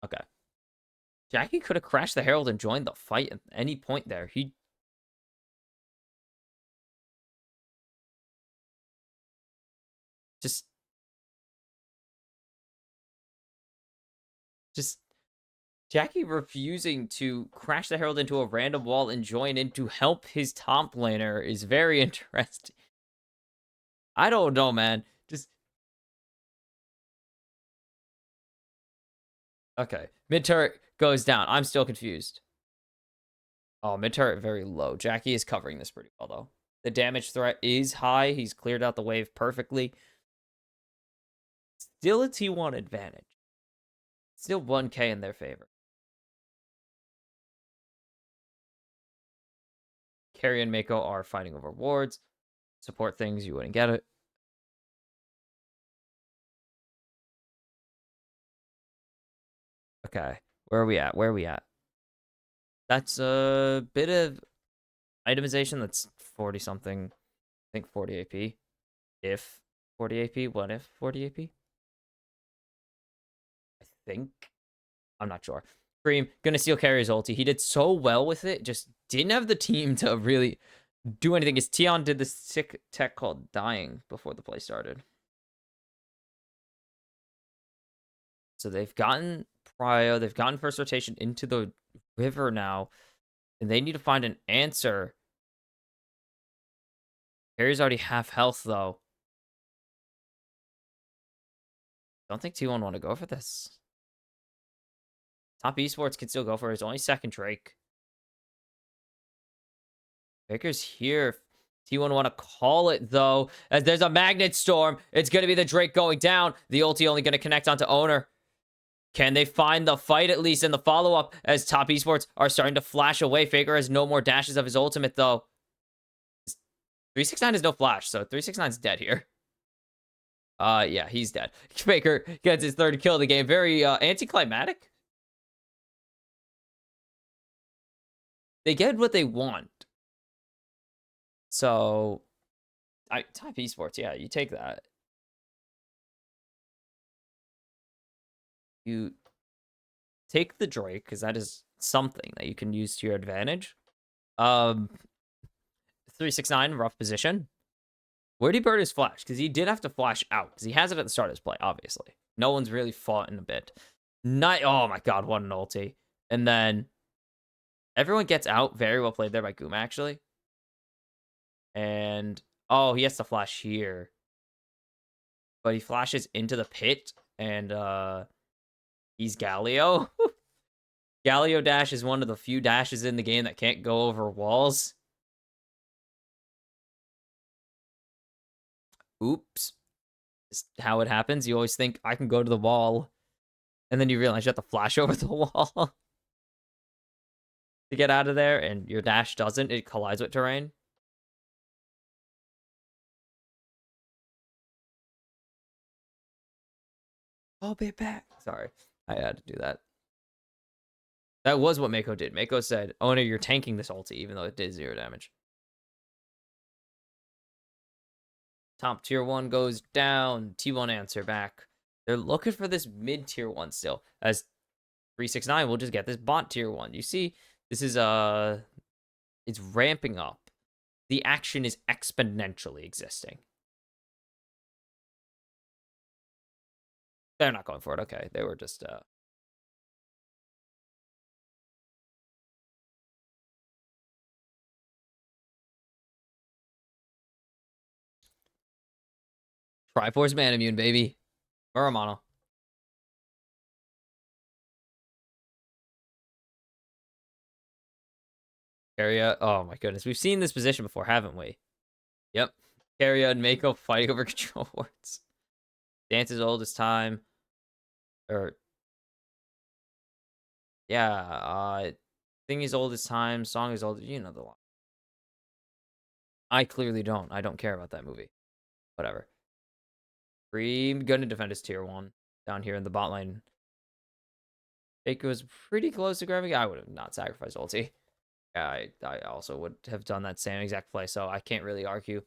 Okay. Jackie could have crashed the Herald and joined the fight at any point there. He just just Jackie refusing to crash the Herald into a random wall and join in to help his top laner is very interesting. I don't know, man. Just okay. Mid turret goes down. I'm still confused. Oh, mid turret very low. Jackie is covering this pretty well though. The damage threat is high. He's cleared out the wave perfectly. Still a T1 advantage. Still 1k in their favor. Carry and Mako are fighting over wards. Support things, you wouldn't get it. Okay. Where are we at? Where are we at? That's a bit of itemization. That's 40 something. I think 40 AP. If 40 AP, what if 40 AP? I think. I'm not sure. Cream, gonna steal carry's ulti. He did so well with it, just didn't have the team to really do anything. His Tion did this sick tech called dying before the play started. So they've gotten Prio, they've gotten first rotation into the river now, and they need to find an answer. Carry's already half health though. Don't think T1 want to go for this. Top Esports can still go for his only second Drake. Baker's here. T1 want to call it, though, as there's a Magnet Storm. It's going to be the Drake going down. The ulti only going to connect onto Owner. Can they find the fight, at least, in the follow-up, as Top Esports are starting to flash away? Faker has no more dashes of his ultimate, though. 369 has no flash, so 369's dead here. Yeah, he's dead. Faker gets his third kill of the game. Very anticlimactic. They get what they want. So, Top Esports, yeah, you take that. You take the Drake, because that is something that you can use to your advantage. 369, rough position. Where'd he burn his flash? Because he did have to flash out, because he has it at the start of his play, obviously. No one's really fought in a bit. Oh my god, what an ulti. And then everyone gets out. Very well played there by Guma, actually. And, oh, he has to flash here. But he flashes into the pit, and he's Galio. Galio dash is one of the few dashes in the game that can't go over walls. Oops. It's how it happens. You always think, I can go to the wall. And then you realize you have to flash over the wall to get out of there. And your dash doesn't. It collides with terrain. I'll be back. Sorry. I had to do that. That was what Mako did. Mako said, Owner, you're tanking this ulti, even though it did 0 damage. Top tier 1 goes down. T1 answer back. They're looking for this mid tier 1 still. As 369 will just get this bot tier 1. You see, this is it's ramping up. The action is exponentially existing. They're not going for it. Okay, they were just Triforce Man Immune, baby. Muramano. Carria. Oh my goodness. We've seen this position before, haven't we? Yep. Carria and Mako fighting over control wards. Dance is old as time. Or yeah, thing is old as time, song is old. You know the line. I clearly don't. I don't care about that movie. Whatever. Cream gonna defend his tier 1 down here in the bot lane. Faker was pretty close to grabbing. I would have not sacrificed ulti. I also would have done that same exact play, so I can't really argue.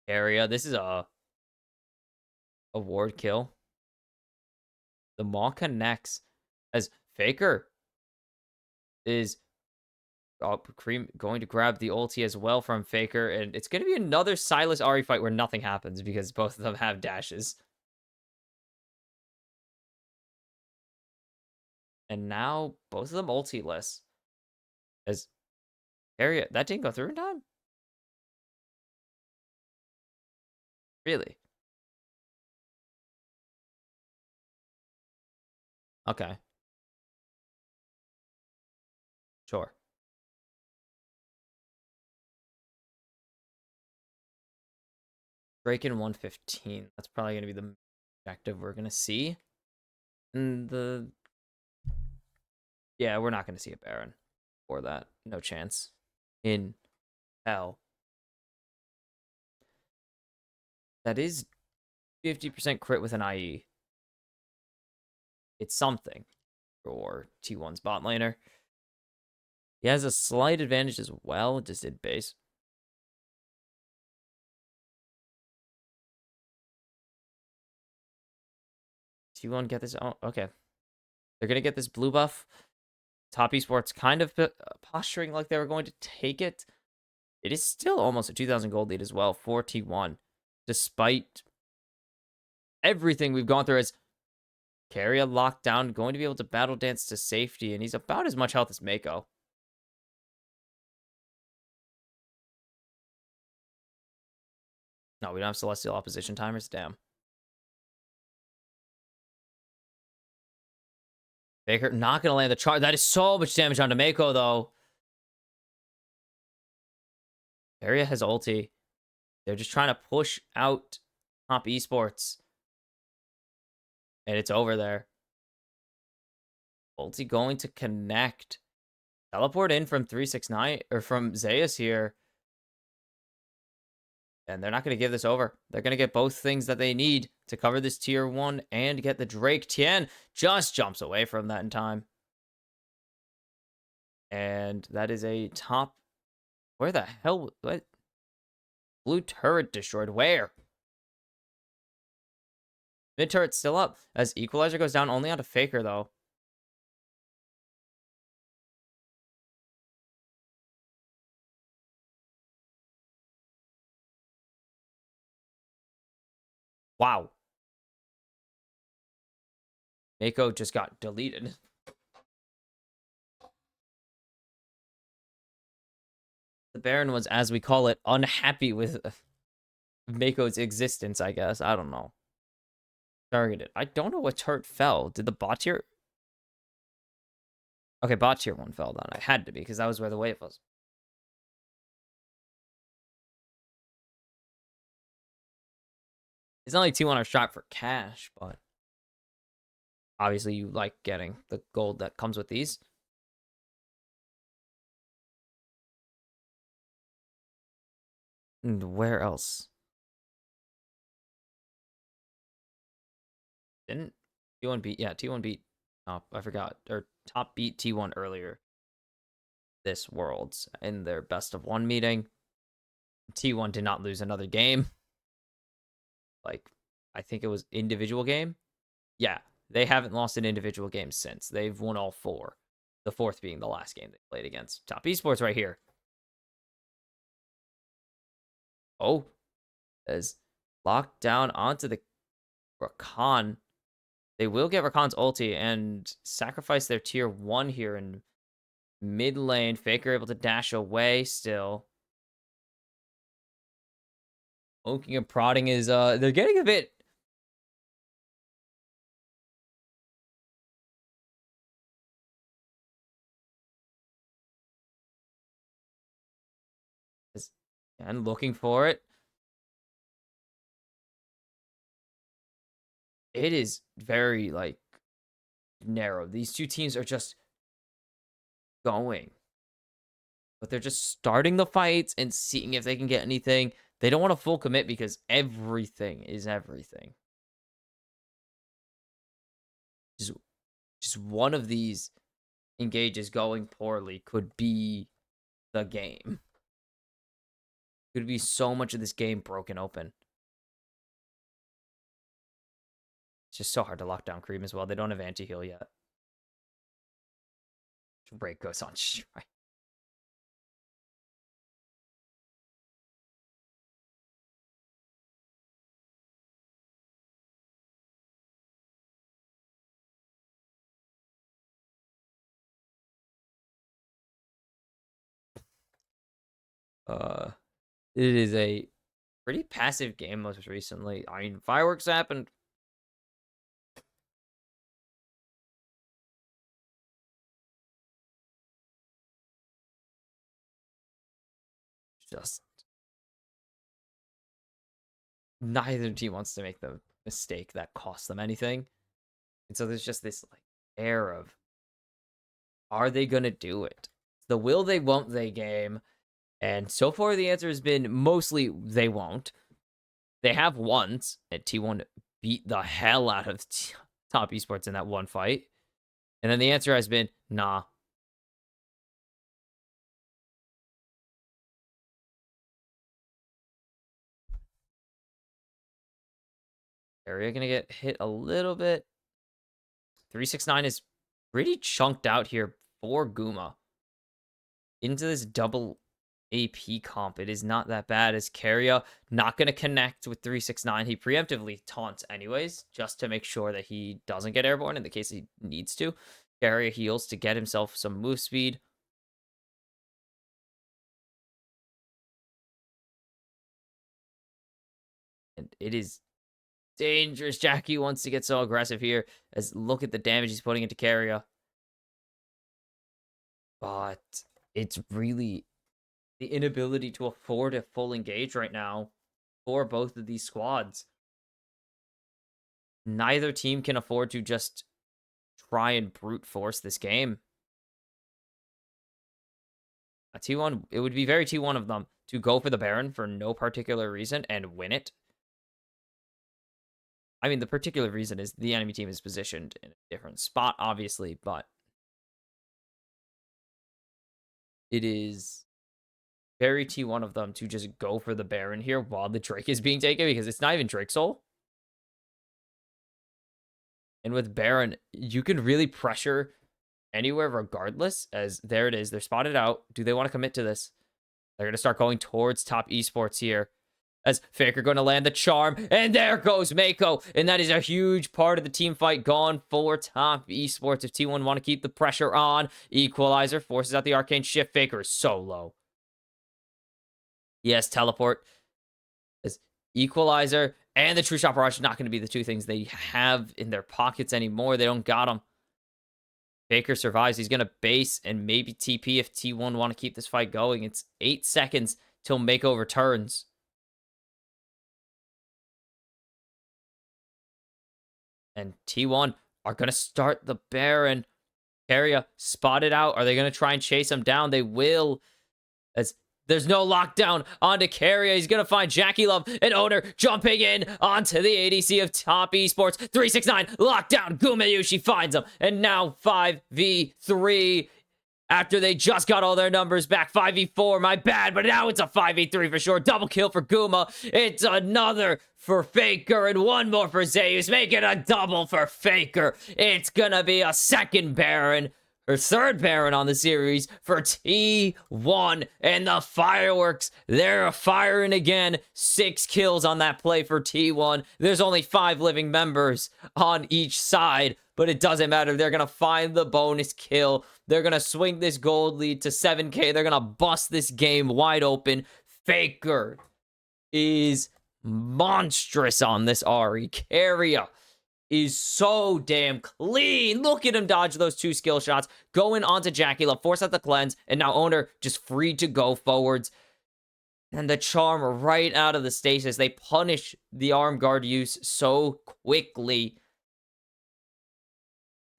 Area. This is a ward kill. The Maul connects as Faker is Cream going to grab the ulti as well from Faker, and it's going to be another Silas Ari fight where nothing happens because both of them have dashes. And now both of them ulti-less. As Area, that didn't go through in time? Really? Okay. Sure. Drake in 115. That's probably going to be the objective we're going to see. And yeah, we're not going to see a Baron for that. No chance. In hell. That is 50% crit with an IE. It's something for T1's bot laner. He has a slight advantage as well, just in base. T1 get this. Oh, okay. They're going to get this blue buff. Top Esports kind of posturing like they were going to take it. It is still almost a 2,000 gold lead as well for T1. Despite everything we've gone through as Carrier locked down, going to be able to battle dance to safety, and he's about as much health as Mako. No, we don't have Celestial opposition timers. Damn. Baker not going to land the charge. That is so much damage onto Mako, though. Area has ulti. They're just trying to push out Top Esports. And it's over there. Ulti going to connect. Teleport in from 369, or from Zeus here. And they're not going to give this over. They're going to get both things that they need to cover this tier 1 and get the Drake. Tien just jumps away from that in time. And that is a top. Where the hell? What? Blue turret destroyed. Where? Mid turret's still up. As Equalizer goes down only onto Faker, though. Wow. Mako just got deleted. The Baron was, as we call it, unhappy with Mako's existence, I guess. I don't know. Targeted. I don't know what turret fell. Did the bot tier? Okay, bot tier 1 fell down. I had to be, because that was where the wave was. It's not like T1 are strapped for cash, but obviously you like getting the gold that comes with these. And where else? Didn't T1 beat? Yeah, T1 beat. Oh, I forgot. Or top beat T1 earlier this Worlds in their best of 1 meeting. T1 did not lose another game. Like, I think it was individual game. Yeah, they haven't lost an individual game since. They've won all 4. The 4th being the last game they played against Top Esports right here. Oh, as locked down onto the Rakan. They will get Rakan's ulti and sacrifice their tier 1 here in mid lane. Faker able to dash away still. Poking and prodding is, they're getting a bit. And looking for it. It is very, like, narrow. These two teams are just going. But they're just starting the fights and seeing if they can get anything. they don't want to full commit because everything is everything. Just one of these engages going poorly could be the game. Could be so much of this game broken open. It's just so hard to lock down Cream as well. They don't have anti-heal yet. Drake goes on strike. It is a pretty passive game most recently. I mean, fireworks happened. Just neither team wants to make the mistake that costs them anything. And so there's just this like air of, are they gonna do it? The will they, won't they game. And so far the answer has been mostly they won't. They have once, and T1 beat the hell out of Top Esports in that one fight. And then the answer has been, nah. Area gonna get hit a little bit. 369 is pretty chunked out here for Guma. Into this double AP comp, it is not that bad. As Carrier not going to connect with 369. He preemptively taunts anyways, just to make sure that he doesn't get airborne in the case he needs to. Carrier heals to get himself some move speed. And it is dangerous. Jackie wants to get so aggressive here. As look at the damage he's putting into Carrier. But it's really the inability to afford a full engage right now for both of these squads. Neither team can afford to just try and brute force this game. A T1, it would be very T1 of them to go for the Baron for no particular reason and win it. I mean, the particular reason is the enemy team is positioned in a different spot, obviously, but it is very T1 of them to just go for the Baron here while the Drake is being taken, because it's not even Drake Soul. And with Baron, you can really pressure anywhere regardless, as there it is. They're spotted out. Do they want to commit to this? They're going to start going towards Top Esports here. As Faker going to land the charm. And there goes Mako. And that is a huge part of the team fight gone for Top Esports. If T1 want to keep the pressure on. Equalizer forces out the arcane shift. Faker is so low. Yes, teleport. As Equalizer and the True Shot Barrage not going to be the two things they have in their pockets anymore. They don't got them. Faker survives. He's going to base and maybe TP if T1 want to keep this fight going. It's 8 seconds till Mako returns. And T1 are going to start the Baron. Carrier spotted out. Are they going to try and chase him down? They will. As there's no lockdown onto Carrier. He's going to find Jackie Love and Owner jumping in onto the ADC of Top Esports. 369 lockdown. Gumayushi finds him. And now 5v3 after they just got all their numbers back. 5v4, my bad, but now it's a 5v3 for sure. Double kill for Guma. It's another for Faker and one more for Zeus. Make it a double for Faker. It's gonna be a second Baron, or third Baron on the series for T1. And the fireworks, they're firing again. 6 kills on that play for T1. There's only 5 living members on each side, but it doesn't matter. They're gonna find the bonus kill. They're going to swing this gold lead to 7K. They're going to bust this game wide open. Faker is monstrous on this Ahri. Carrier is so damn clean. Look at him dodge those 2 skill shots. Going onto Jackie Love, force out the cleanse, and now Owner just free to go forwards. And the charm right out of the stasis. They punish the arm guard use so quickly.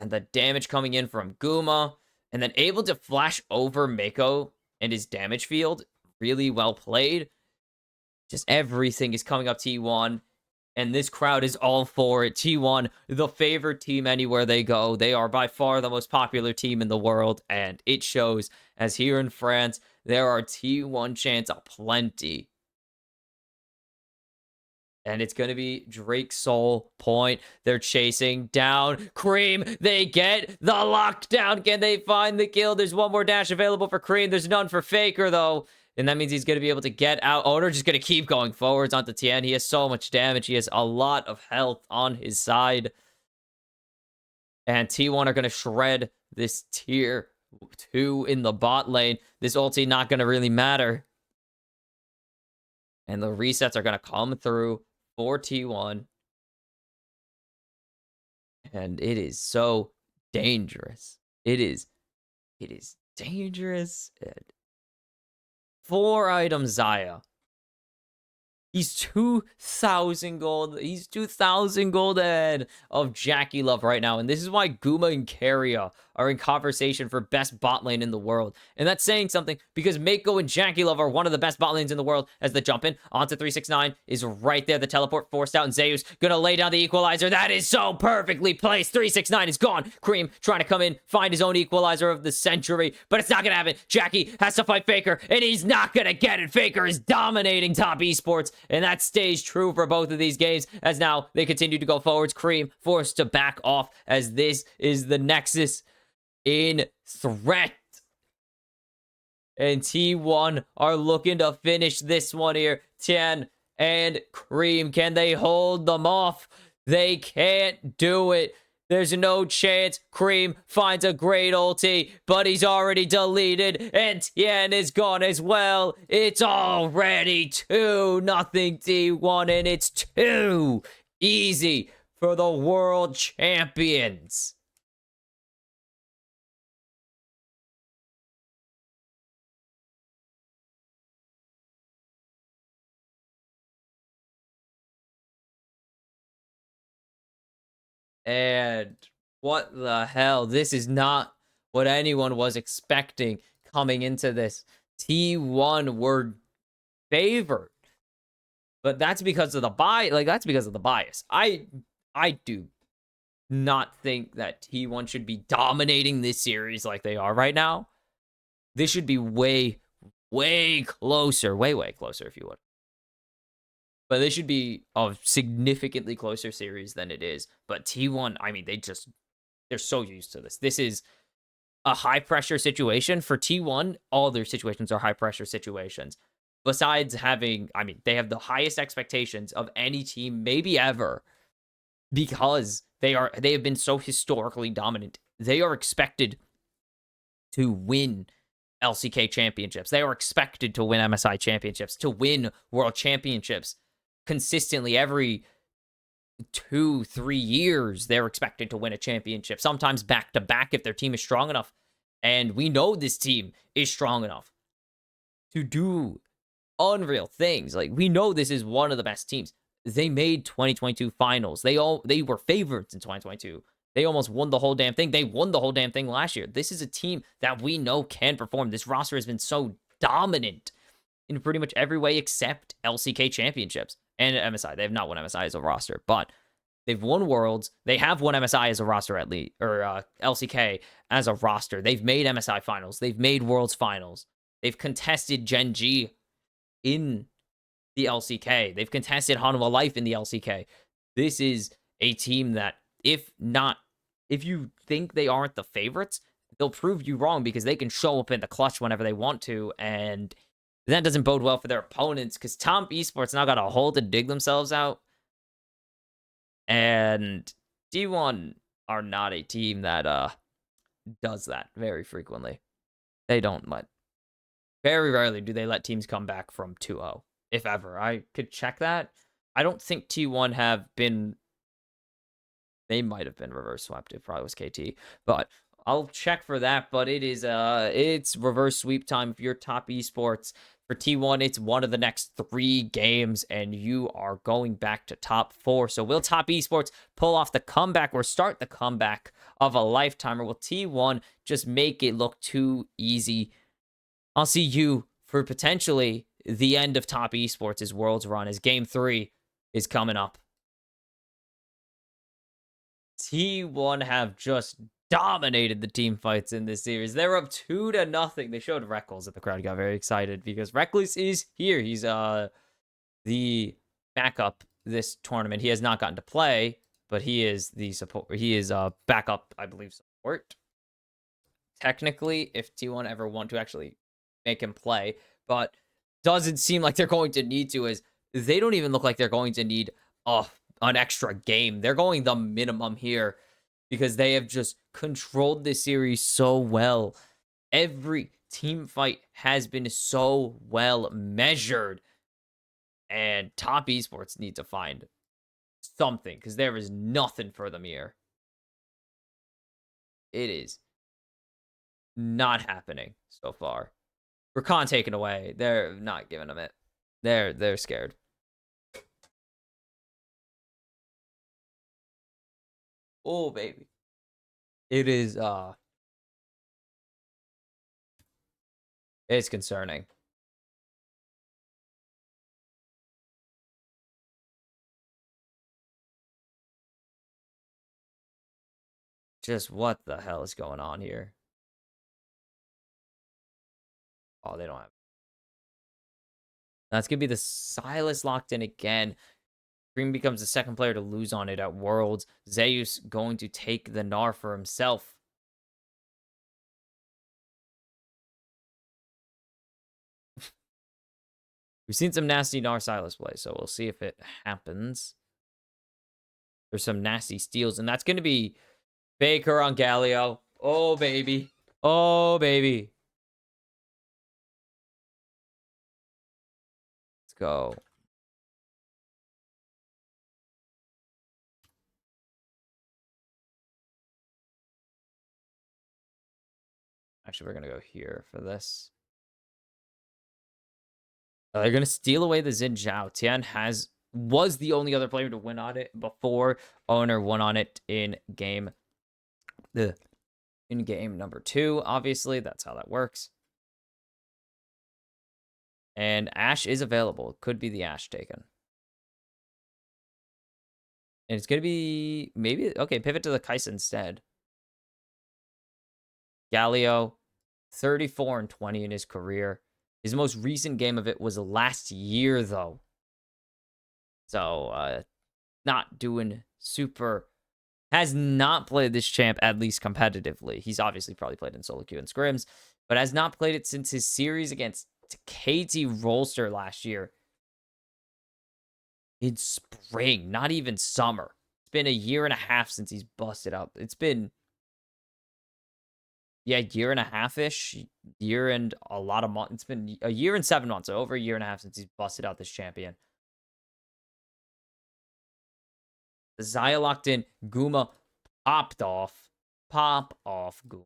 And the damage coming in from Guma. And then able to flash over Mako and his damage field. Really well played. Just everything is coming up T1. And this crowd is all for it. T1, the favorite team anywhere they go. They are by far the most popular team in the world. And it shows, as here in France, there are T1 chants aplenty. And it's going to be Drake's Soul point. They're chasing down Cream. They get the lockdown. Can they find the kill? There's one more dash available for Cream. There's none for Faker, though. And that means he's going to be able to get out. Oner just going to keep going forwards onto Tien. He has so much damage. He has a lot of health on his side. And T1 are going to shred this tier 2 in the bot lane. This ulti not going to really matter. And the resets are going to come through for T1. And it is so dangerous. It is dangerous. 4 items Zaya. He's 2,000 gold. He's 2,000 gold ahead of Jackie Love right now. And this is why Guma and Keria are in conversation for best bot lane in the world. And that's saying something because Mako and Jackie Love are one of the best bot lanes in the world. As the jump in onto 369 is right there. The teleport forced out, and Zeus gonna lay down the equalizer. That is so perfectly placed. 369 is gone. Cream trying to come in, find his own equalizer of the century, but it's not gonna happen. Jackie has to fight Faker, and he's not gonna get it. Faker is dominating top esports, and that stays true for both of these games as now they continue to go forwards. Cream forced to back off as this is the Nexus in threat. And T1 are looking to finish this one here. Tien and Cream, can they hold them off? They can't do it. There's no chance. Cream finds a great ulti, but he's already deleted, and Tien is gone as well. It's already 2-0 T1, and it's too easy for the world champions. And what the hell? This is not what anyone was expecting coming into this. T1 were favored. But that's because of the that's because of the bias. I do not think that T1 should be dominating this series like they are right now. This should be way closer. Way closer, if you would. But this should be a significantly closer series than it is. But T1, I mean, they're so used to this. This is a high-pressure situation. For T1, all their situations are high-pressure situations. Besides having, I mean, they have the highest expectations of any team, maybe ever, because they have been so historically dominant. They are expected to win LCK championships. They are expected to win MSI championships, to win world championships. Consistently every 2-3 years, they're expected to win a championship, sometimes back to back if their team is strong enough. And we know this team is strong enough to do unreal things. Like, we know this is one of the best teams. They made 2022 finals. They were favorites in 2022. They almost won the whole damn thing. They won the whole damn thing last year. This is a team that we know can perform. This roster has been so dominant in pretty much every way except LCK championships. And MSI. They have not won MSI as a roster, but they've won Worlds. They have won MSI as a roster at least, or LCK as a roster. They've made MSI finals. They've made Worlds finals. They've contested Gen G in the LCK. They've contested Hanwha Life in the LCK. This is a team that, if you think they aren't the favorites, they'll prove you wrong because they can show up in the clutch whenever they want to, and that doesn't bode well for their opponents because Tom Esports now got a hole to dig themselves out. And T1 are not a team that does that very frequently. They don't very rarely do they let teams come back from 2-0, if ever. I could check that. I don't think T1 have been. They might have been reverse swept. It probably was KT, but I'll check for that. But it's reverse sweep time if you're top esports. For T1, it's one of the next 3 games, and you are going back to top 4. So will top esports pull off the comeback or start the comeback of a lifetime, or will T1 just make it look too easy? I'll see you for potentially the end of Top Esports' Worlds run, as Game 3 is coming up. T1 have just dominated the team fights in this series. They're up 2-0. They showed Reckless, and the crowd got very excited because Reckless is here. He's the backup this tournament. He has not gotten to play, but he is the support. He is backup, I believe, support. Technically, if T1 ever want to actually make him play, but doesn't seem like they're going to need to, as they don't even look like they're going to need an extra game. They're going the minimum here because they have just controlled this series so well. Every team fight has been so well measured, and Top Esports need to find something because there is nothing for them here. It is not happening so far. Rakan taken away. They're not giving them it. They're scared. Oh baby. It is it's concerning. Just what the hell is going on here? Oh, they don't have. That's gonna be the Silas locked in again. Green becomes the second player to lose on it at Worlds. Zeus going to take the Gnar for himself. We've seen some nasty Gnar Silas play, so we'll see if it happens. There's some nasty steals, and that's going to be Faker on Galio. Oh, baby. Oh, baby. Let's go. Actually, we're going to go here for this. They're going to steal away the Xin Zhao. Tian was the only other player to win on it before Owner won on it in game number 2. Obviously, that's how that works. And Ashe is available. It could be the Ashe taken. And it's going to be maybe, okay, pivot to the Kai'Sa instead. Galio, 34-20 in his career. His most recent game of it was last year, though. So, not doing super. Has not played this champ, at least competitively. He's obviously probably played in solo queue and scrims, but has not played it since his series against KT Rolster last year. In spring, not even summer. It's been a year and a half since he's busted up. It's been, yeah, year and a half-ish. Year and a lot of months. It's been a year and 7 months. So over a year and a half since he's busted out this champion. Xayah locked in. Guma popped off. Pop off Guma.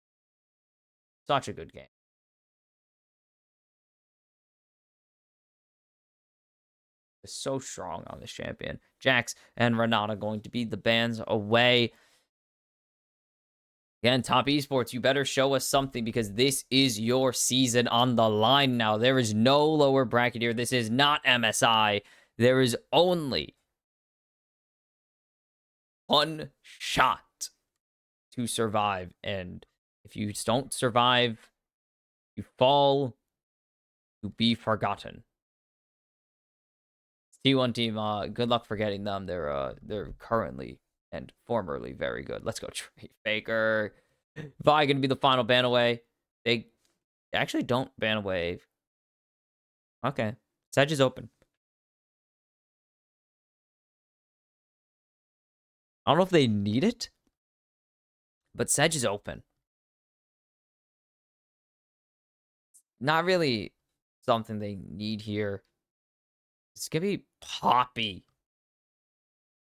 Such a good game. Is so strong on this champion. Jax and Renata going to be the bans away. Again, Top Esports, you better show us something because this is your season on the line now. There is no lower bracket here. This is not MSI. There is only one shot to survive. And if you don't survive, you fall to be forgotten. T1 team, good luck for getting them. They're currently and formerly very good. Let's go, Trey Faker. Vi gonna be the final ban away. They actually don't ban away. Okay, Sedge is open. I don't know if they need it, but Sedge is open. Not really something they need here. It's gonna be Poppy.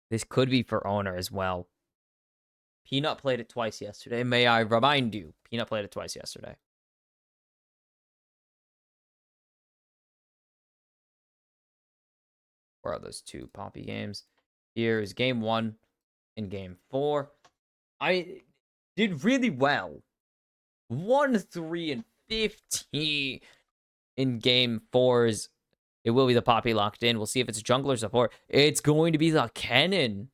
This could be for Owner as well. Peanut played it twice yesterday. May I remind you, Peanut played it twice yesterday. Where are those 2 Poppy games? Here is game 1 and game 4. I did really well. 1-3 and 15 in game 4's It will be the Poppy locked in. We'll see if it's jungler support. It's going to be the Cannon.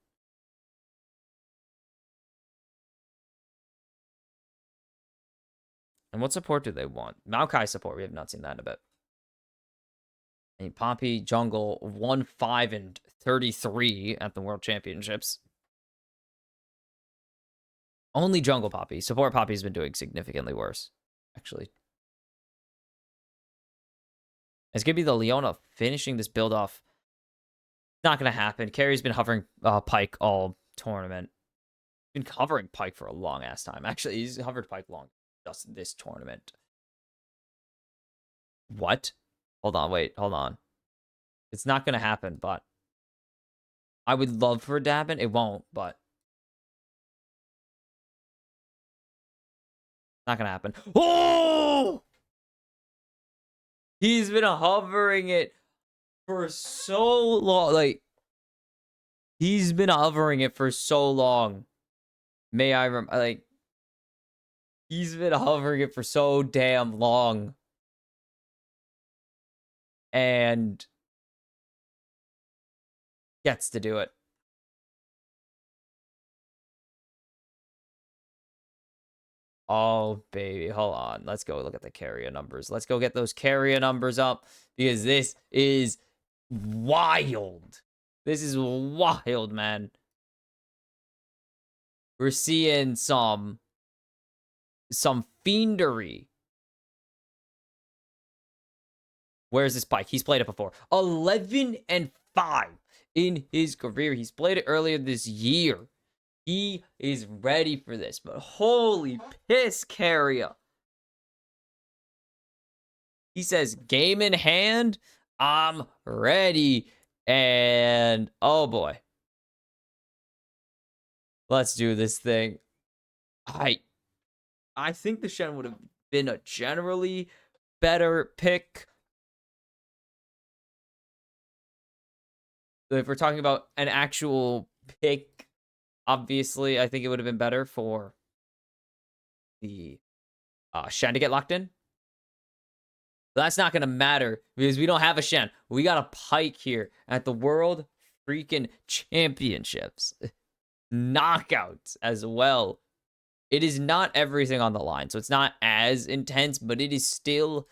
And what support do they want? Maokai support. We have not seen that in a bit. And Poppy, jungle, 1, 5, and 33 at the World Championships. Only jungle Poppy. Support Poppy's been doing significantly worse, actually. It's going to be the Leona finishing this build off. Not going to happen. Carrie's been hovering Pyke all tournament. Been covering Pyke for a long ass time. Actually, he's hovered Pyke long just this tournament. What? Hold on, wait, hold on. It's not going to happen, but I would love for it to happen. It won't, but not going to happen. Oh! He's been hovering it for so long. Like, he's been hovering it for so long. May I remember, like, he's been hovering it for so damn long. And gets to do it. Oh, baby. Hold on. Let's go look at the carrier numbers. Let's go get those carrier numbers up because this is wild. This is wild, man. We're seeing some fiendery. Where's this Pyke? He's played it before. 11 and 5 in his career. He's played it earlier this year. He is ready for this, but holy piss, carrier. He says, game in hand, I'm ready. And, oh boy. Let's do this thing. I think the Shen would have been a generally better pick. If we're talking about an actual pick, obviously, I think it would have been better for the Shen to get locked in. But that's not going to matter because we don't have a Shen. We got a Pyke here at the World freaking Championships. Knockouts as well. It is not everything on the line, so it's not as intense, but it is still...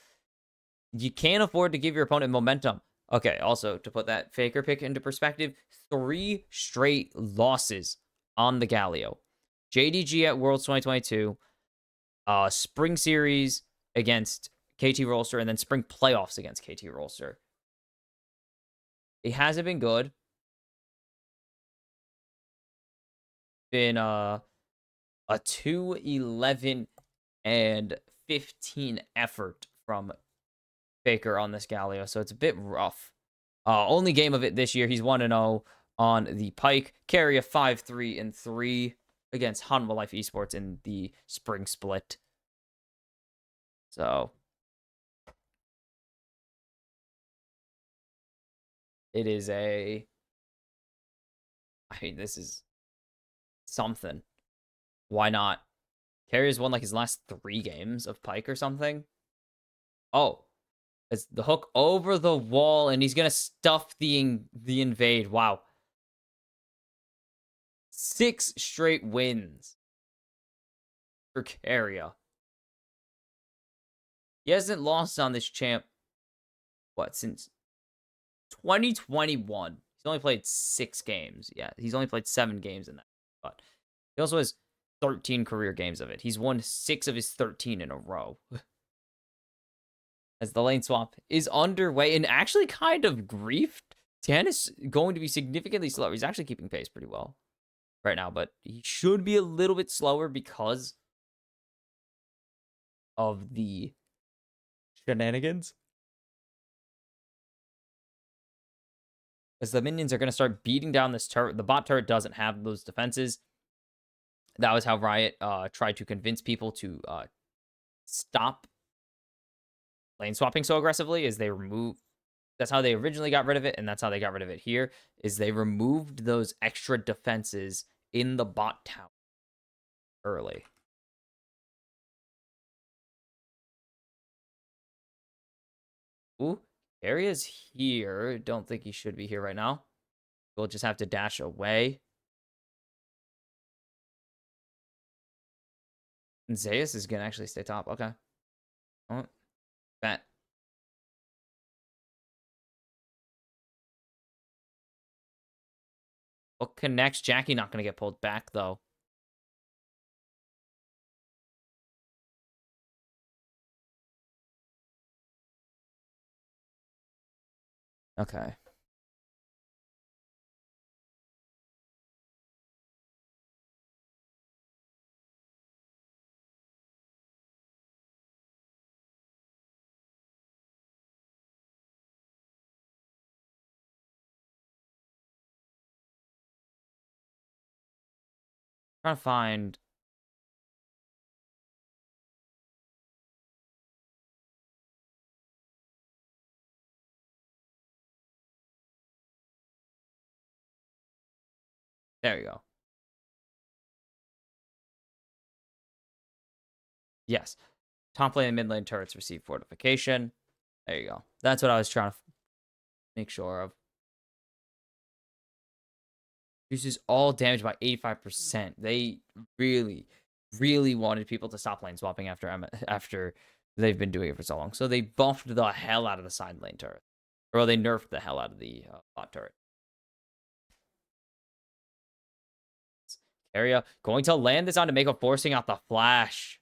You can't afford to give your opponent momentum. Okay, also, to put that Faker pick into perspective, 3 straight losses on the Galio. JDG at Worlds 2022, Spring Series against KT Rolster, and then Spring Playoffs against KT Rolster. It hasn't been good. Been a 2-11 and 15 effort from Faker on this Galio, so it's a bit rough. Only game of it this year, he's 1-0 on the Pyke. Carry a 5-3 and 3 against Hanwha Life Esports in the spring split. So it is I mean, this is something. Why not? Carrier's won like his last 3 games of Pyke or something. Oh, it's the hook over the wall, and he's gonna stuff the invade. Wow. 6 straight wins for Carrier. He hasn't lost on this champ, what, since 2021. He's only played 6 games. Yeah, he's only played 7 games in that. But he also has 13 career games of it. He's won 6 of his 13 in a row. As the lane swap is underway and actually kind of griefed. Tan is going to be significantly slower. He's actually keeping pace pretty well right now, but he should be a little bit slower because of the shenanigans. As the minions are going to start beating down this turret. The bot turret doesn't have those defenses. That was how Riot tried to convince people to stop lane swapping so aggressively, is they remove... That's how they originally got rid of it, and that's how they got rid of it here, is they removed those extra defenses in the bot tower early. Ooh, Area's here. Don't think he should be here right now. We'll just have to dash away. And Zeus is gonna actually stay top. Okay. Oh, bet. What connects? Jackie not gonna get pulled back though. Okay. Trying to find. There you go. Yes. Top lane and mid lane turrets receive fortification. There you go. That's what I was trying to make sure of. Reduces all damage by 85%. They really, really wanted people to stop lane swapping after they've been doing it for so long. So they buffed the hell out of the side lane turret. Or they nerfed the hell out of the bot turret. Area going to land this on to make a forcing out the flash.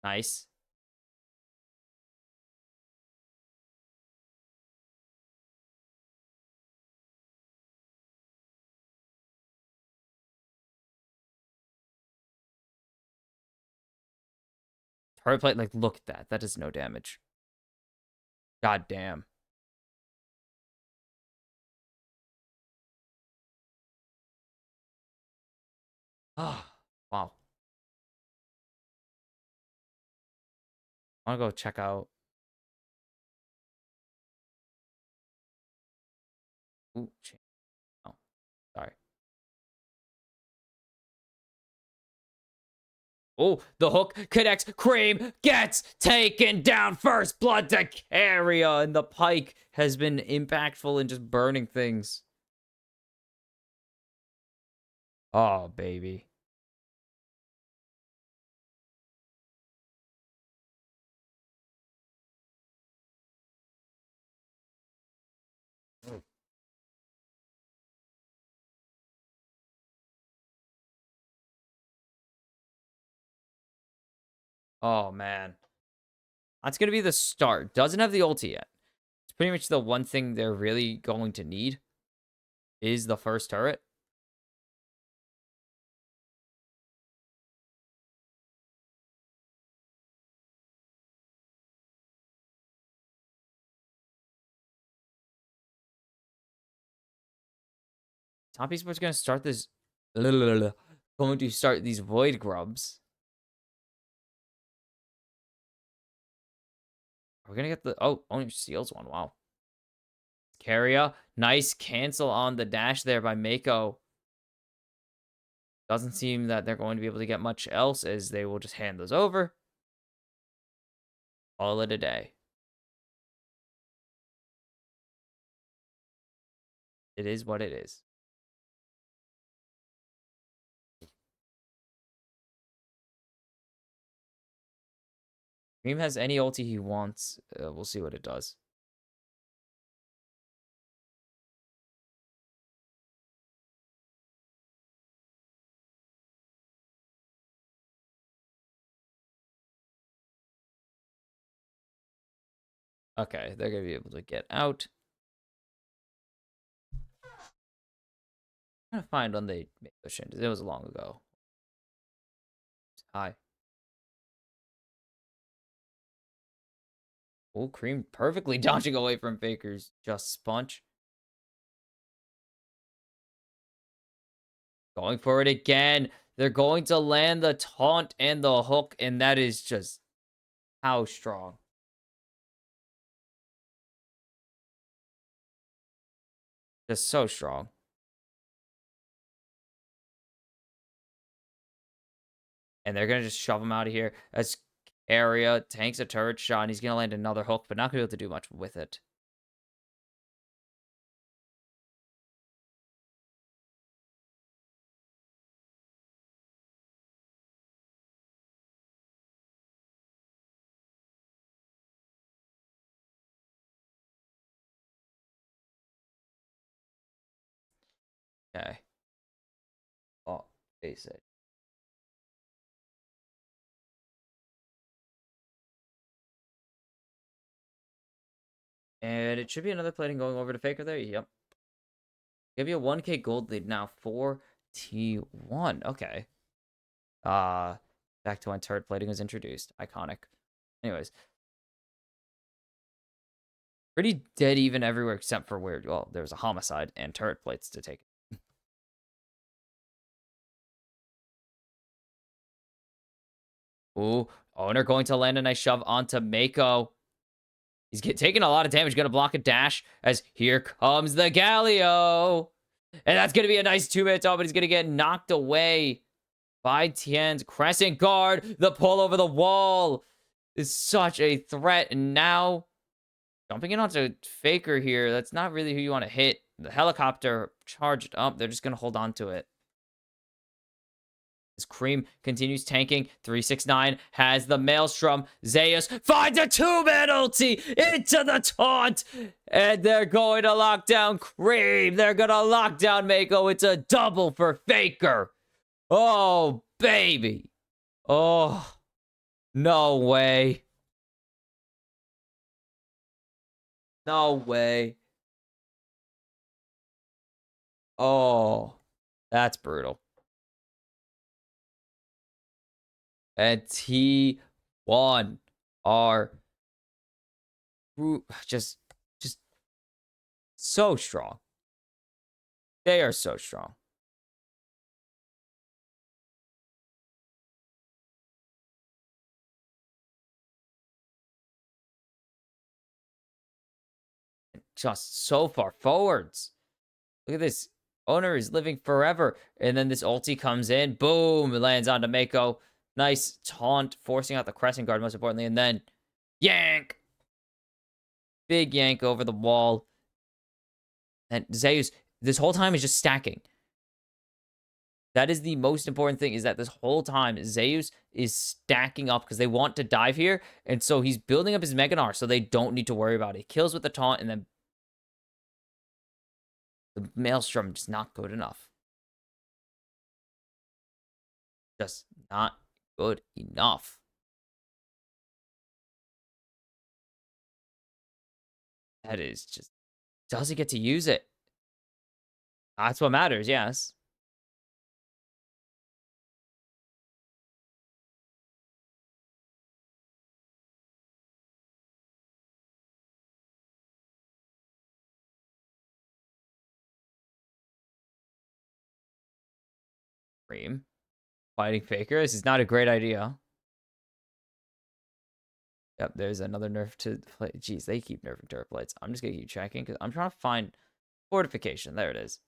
Nice. Turret plate, like, look at that. That does no damage. God damn. Oh, wow. I want to go check out. Ooh, oh, sorry. Oh, the hook connects. Cream gets taken down. First blood to Carrier, and the pike has been impactful in just burning things. Oh, baby. Oh, man. That's going to be the start. Doesn't have the ulti yet. It's pretty much the one thing they're really going to need is the first turret. Top Esports going to start this. Going to start these Void Grubs. We're going to get the. Oh, only steals one. Wow. Carrier. Nice cancel on the dash there by Mako. Doesn't seem that they're going to be able to get much else as they will just hand those over. Call it a day. It is what it is. Cream has any ulti he wants. We'll see what it does. Okay, they're going to be able to get out. I'm trying to find when they made those changes. It was long ago. Hi. Oh, Cream perfectly dodging away from Faker's just sponge. Going for it again. They're going to land the taunt and the hook, and that is just how strong. Just so strong. And they're going to just shove him out of here. As Area tanks a turret shot, and he's going to land another hook, but not going to be able to do much with it. Okay. Oh, basic. And it should be another plating going over to Faker there. Yep. Give you a 1K gold lead now for T1. Okay. Back to when turret plating was introduced. Iconic. Anyways. Pretty dead even everywhere except for where, well, there was a homicide and turret plates to take. Ooh, Owner going to land a nice shove onto Mako. He's taking a lot of damage. Going to block a dash as here comes the Galio. And that's going to be a nice 2-minute but he's going to get knocked away by Tien's Crescent Guard. The pull over the wall is such a threat. And now jumping in onto Faker here. That's not really who you want to hit. The helicopter charged up. They're just going to hold on to it. As Cream continues tanking, 369 has the Maelstrom. Zeus finds a 2-man ulti into the taunt. And they're going to lock down Cream. They're going to lock down Mako. It's a double for Faker. Oh, baby. Oh, no way. No way. Oh, that's brutal. And T1 are just so strong. They are so strong. Just so far forwards. Look at this. Owner is living forever. And then this ulti comes in. Boom. It lands onto Mako. Nice taunt, forcing out the Crescent Guard, most importantly. And then yank. Big yank over the wall. And Zeus, this whole time is just stacking. That is the most important thing, is that this whole time, Zeus is stacking up because they want to dive here. And so he's building up his Mega Gnar so they don't need to worry about it. He kills with the taunt, and then the Maelstrom just not good enough. Just not good enough. That is just, does he get to use it? That's what matters, yes. Cream. Fighting Faker. This is not a great idea. Yep, there's another nerf to play. Jeez, they keep nerfing turret plates. I'm just gonna keep checking because I'm trying to find fortification. There it is.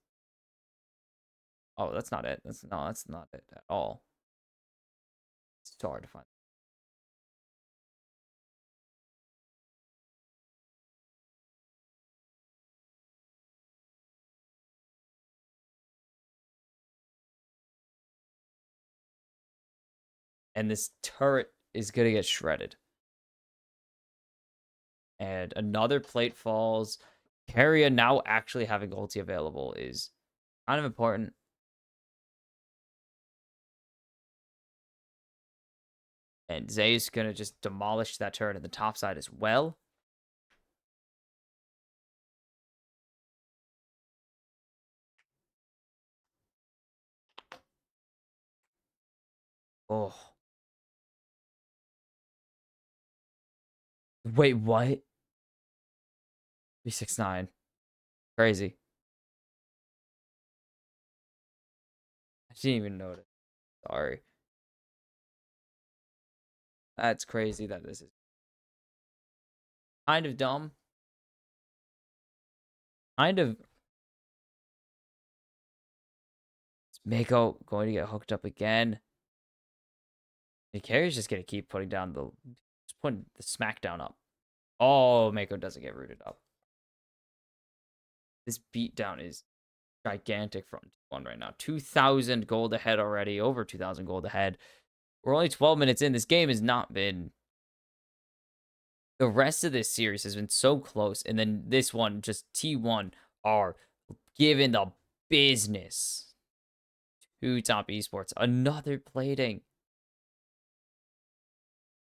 Oh, that's not it. That's not it at all. It's so hard to find. And this turret is gonna get shredded. And another plate falls. Carrier now actually having ulti available is kind of important. And Zay's gonna just demolish that turret in the top side as well. Oh. Wait, what? 369. Crazy. I didn't even notice. Sorry. That's crazy that this is kind of dumb. Kind of. It's Mako going to get hooked up again. The carrier's just gonna keep putting down just putting the smackdown up. Oh, Mako doesn't get rooted up. This beatdown is gigantic from T1 right now. 2,000 gold ahead already. Over 2,000 gold ahead. We're only 12 minutes in. This game has not been... The rest of this series has been so close. And then this one, just T1 are giving the business to Top Esports. Another plating.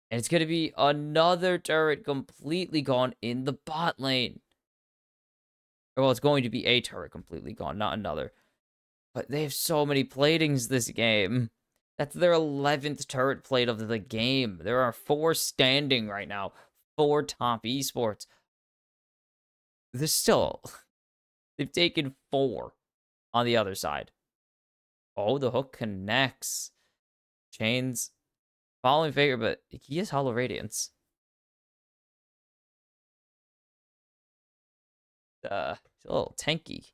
And it's going to be another turret completely gone in the bot lane. Well, it's going to be a turret completely gone, not another. But they have so many platings this game. That's their 11th turret plate of the game. There are 4 standing right now. 4 Top Esports. There's still... They've taken 4 on the other side. Oh, the hook connects. Chains following figure, but he has Hollow Radiance. He's a little tanky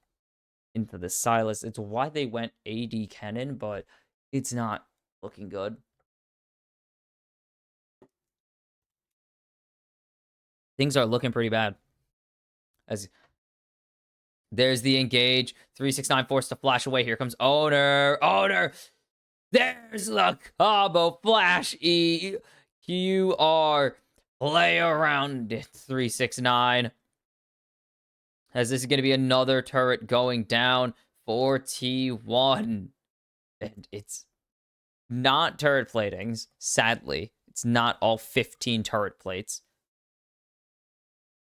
into the Silas. It's why they went AD Cannon, but it's not looking good. Things are looking pretty bad. As there's the engage. 369 forced to flash away. Here comes Owner. Owner. There's the combo. Flash E. QR. Play around it. 369. As this is going to be another turret going down for T1. And it's not turret platings, sadly. It's not all 15 turret plates.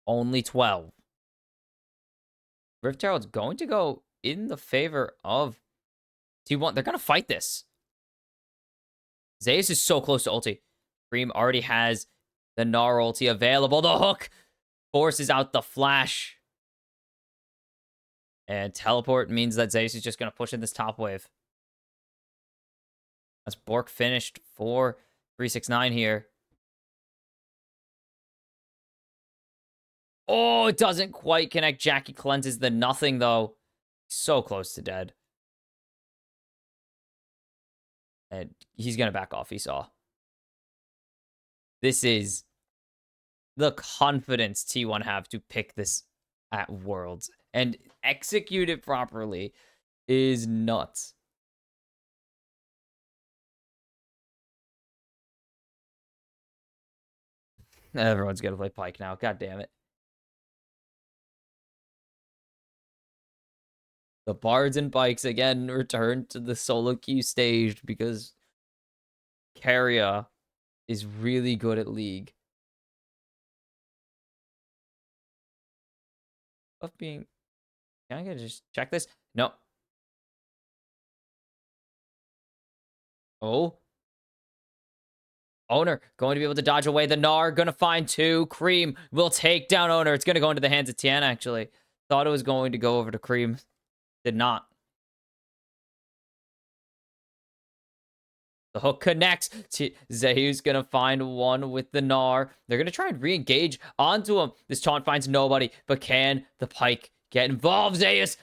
Only 12. Rift Herald's going to go in the favor of T1. They're going to fight this. Zeus is so close to ulti. Cream already has the Gnar ulti available. The hook forces out the flash. And teleport means that Zeus is just going to push in this top wave. That's Bork finished for 369 here. Oh, it doesn't quite connect. Jackie cleanses the nothing, though. So close to dead. And he's going to back off, he saw. This is the confidence T1 have to pick this at Worlds. And execute it properly is nuts. Everyone's going to play Pyke now. God damn it. The Bards and Pikes again return to the solo queue stage because Carrier is really good at League. Of being... Can I just check this? No. Oh. Owner going to be able to dodge away the Gnar. Gonna find 2. Cream will take down Owner. It's gonna go into the hands of Tien, actually. Thought it was going to go over to Cream. Did not. The hook connects. Zeus gonna find one with the Gnar. They're gonna try and re-engage onto him. This taunt finds nobody, but can the Pyke get involved? Zeus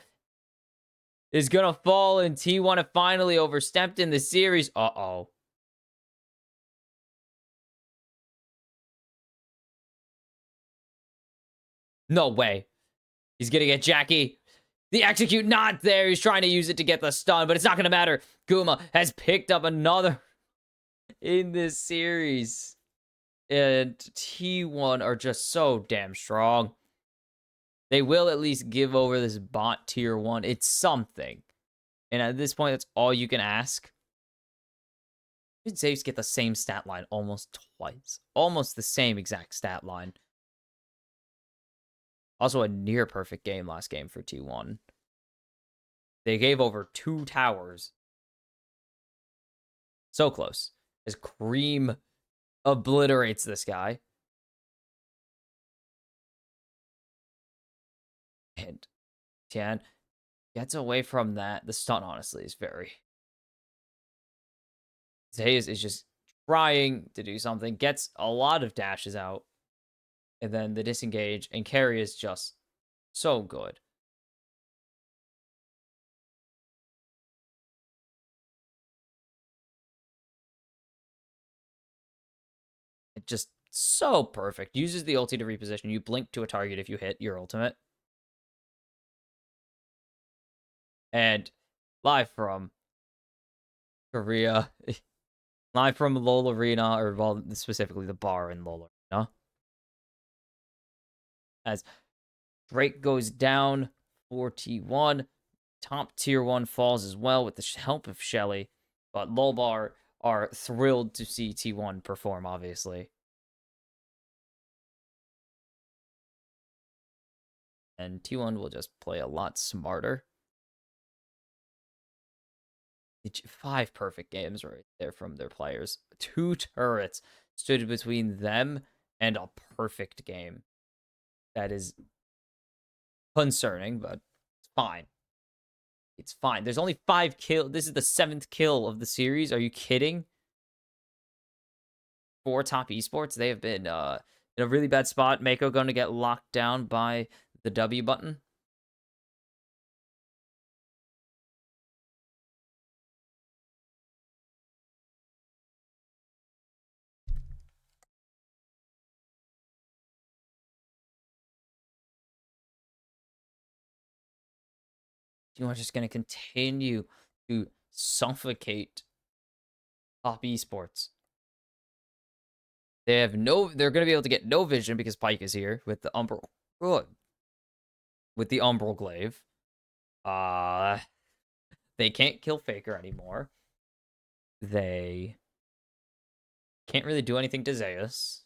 is gonna fall, and T1 have finally overstepped in the series. Uh-oh. No way. He's gonna get Jackie. The execute not there. He's trying to use it to get the stun, but it's not gonna matter. Guma has picked up another in this series. And T1 are just so damn strong. They will at least give over this bot tier 1. It's something. And at this point, that's all you can ask. Did Zeus get the same stat line almost twice? Almost the same exact stat line. Also a near perfect game last game for T1. They gave over 2 towers. So close. As Cream obliterates this guy. And Tian gets away from that. The stun, honestly, is very... Zeus is just trying to do something. Gets a lot of dashes out. And then the disengage. And carry is just so good. It just so perfect. Uses the ulti to reposition. You blink to a target if you hit your ultimate. And live from Korea. Live from LoL Arena, or well, specifically the bar in LoL Arena. As Drake goes down for T1. top tier 1 falls as well with the help of Shelly. But Lolbar are thrilled to see T1 perform, obviously. And T1 will just play a lot smarter. 5 perfect games right there from their players. 2 turrets stood between them and a perfect game. That is concerning, but it's fine. It's fine. There's only 5 kills. This is the 7th kill of the series. Are you kidding? For top esports, they have been in a really bad spot. Mako going to get locked down by the W button. You are just going to continue to suffocate top esports. They have no. They're going to be able to get no vision because Pike is here with the umbral. With the umbral glaive. They can't kill Faker anymore. They can't really do anything to Zeus.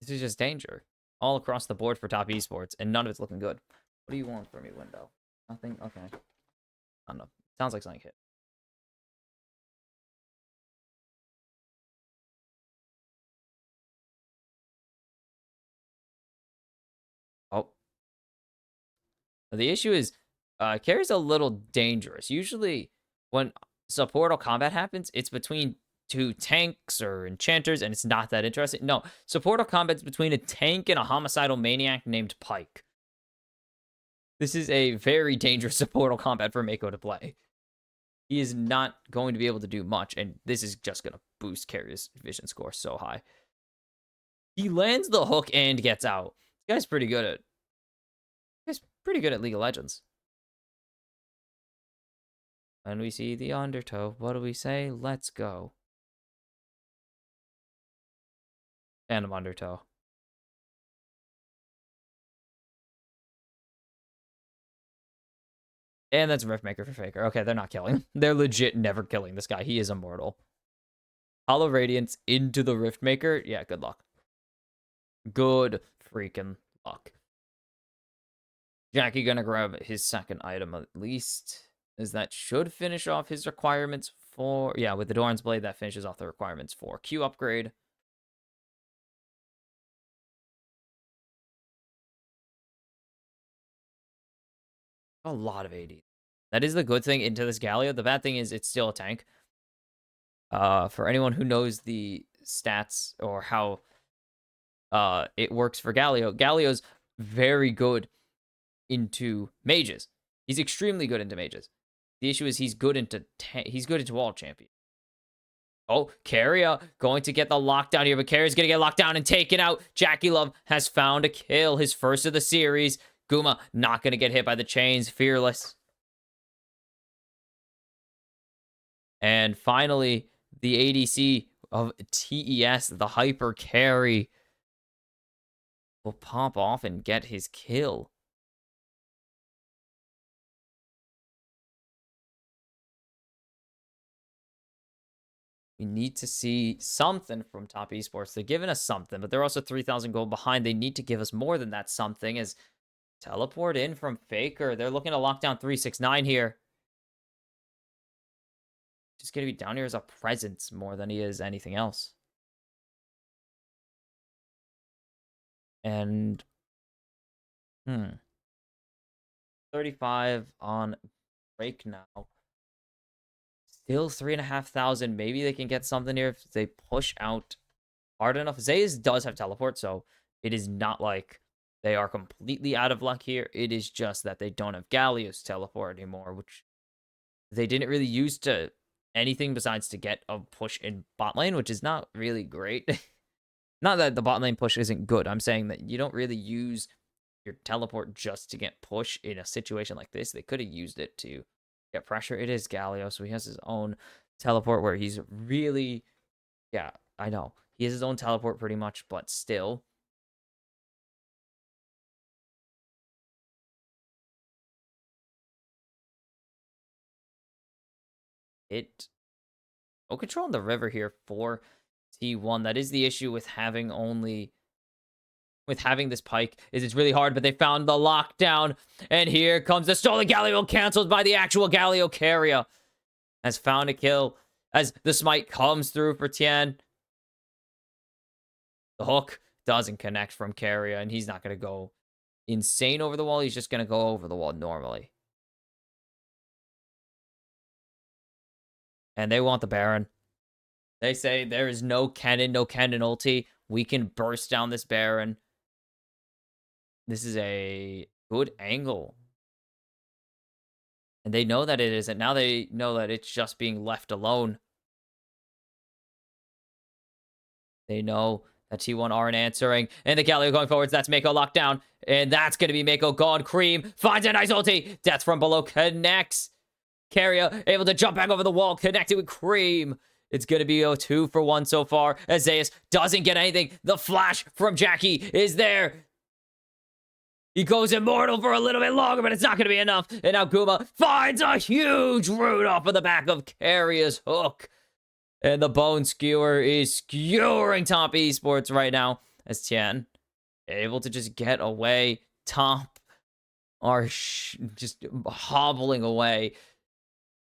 This is just danger all across the board for top esports, and none of it's looking good. What do you want from me, Window? Nothing? Okay. I don't know. Sounds like something hit. Oh. The issue is, carry's a little dangerous. Usually, when supportal combat happens, it's between 2 tanks or enchanters, and it's not that interesting. No, supportal combat's between a tank and a homicidal maniac named Pike. This is a very dangerous supportal combat for Mako to play. He is not going to be able to do much, and this is just going to boost carry's vision score so high. He lands the hook and gets out. This guy's pretty good at... He's pretty good at League of Legends. And we see the undertow. What do we say? Let's go. Phantom undertow. And that's Riftmaker for Faker. Okay, they're not killing. They're legit never killing this guy. He is immortal. Hollow Radiance into the Riftmaker. Yeah, good luck. Good freaking luck. Jackie gonna grab his second item at least. As that should finish off his requirements for... Yeah, with the Doran's Blade, that finishes off the requirements for Q upgrade. A lot of AD. That is the good thing into this Galio. The bad thing is it's still a tank. For anyone who knows the stats or how it works for Galio, Galio's very good into mages. He's extremely good into mages. The issue is he's good into all champions. Oh, Carrier going to get the lockdown here, but Carrier's going to get locked down and taken out. Jackie Love has found a kill, his first of the series. Guma not going to get hit by the chains. Fearless. And finally, the ADC of TES, the Hyper Carry, will pop off and get his kill. We need to see something from Top Esports. They're giving us something, but they're also 3,000 gold behind. They need to give us more than that something. As teleport in from Faker. They're looking to lock down 369 here. Just going to be down here as a presence more than he is anything else. And 35 on break now. Still 3,500. Maybe they can get something here if they push out hard enough. Zayas does have teleport, so it is not like they are completely out of luck here. It is just that they don't have Galio's teleport anymore, which they didn't really use to anything besides to get a push in bot lane, which is not really great. Not that the bot lane push isn't good. I'm saying that you don't really use your teleport just to get push in a situation like this. They could have used it to get pressure. It is Galio, so he has his own teleport where he's really... Yeah, I know. He has his own teleport pretty much, but still. it. No control on the river here for T1. That is the issue with having this pike, is it's really hard, but they found the lockdown. And here comes the stolen Galio, canceled by the actual Galio carrier. Has found a kill as the smite comes through for Tien. The hook doesn't connect from carrier, and he's not going to go insane over the wall. He's just going to go over the wall normally. And they want the Baron. They say there is no cannon ulti. We can burst down this Baron. This is a good angle. And they know that it isn't. Now they know that it's just being left alone. They know that T1 aren't answering. And the Galio going forwards. That's Mako locked down. And that's going to be Mako gone. Cream finds a nice ulti. Death from below connects. Carrier able to jump back over the wall. Connected with Cream. It's going to be a 2-for-1 so far. As Zeus doesn't get anything. The flash from Jackie is there. He goes immortal for a little bit longer, but it's not going to be enough. And now Guma finds a huge root off of the back of Carrier's hook. And the Bone Skewer is skewering top esports right now. As Tien able to just get away. Top are just hobbling away.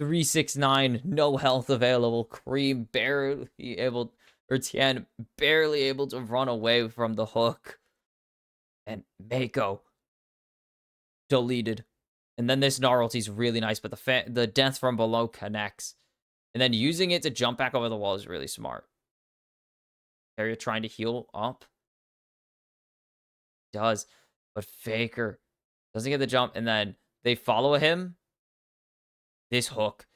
369, no health available. Cream barely able, or Tien barely able to run away from the hook. And Mako deleted. And then this Gnarlty is really nice, but the death from below connects. And then using it to jump back over the wall is really smart. Carrier trying to heal up. Does. But Faker doesn't get the jump. And then they follow him. This hook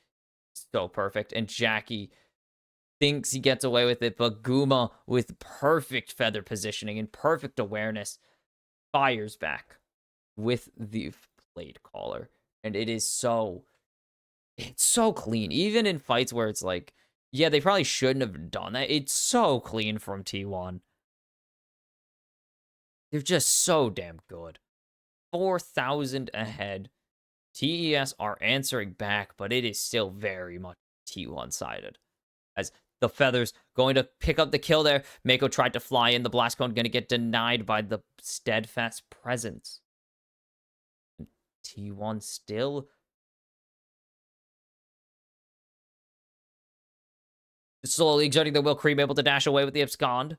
is so perfect. And Jackie thinks he gets away with it. But Guma, with perfect feather positioning and perfect awareness, fires back with the Blade Caller. And it's so clean. Even in fights where it's like, yeah, they probably shouldn't have done that. It's so clean from T1. They're just so damn good. 4,000 ahead. TES are answering back, but it is still very much T1-sided. As the Feathers going to pick up the kill there. Mako tried to fly in. The Blast Cone going to get denied by the Steadfast Presence. T1 still slowly exerting the will. Cream able to dash away with the abscond.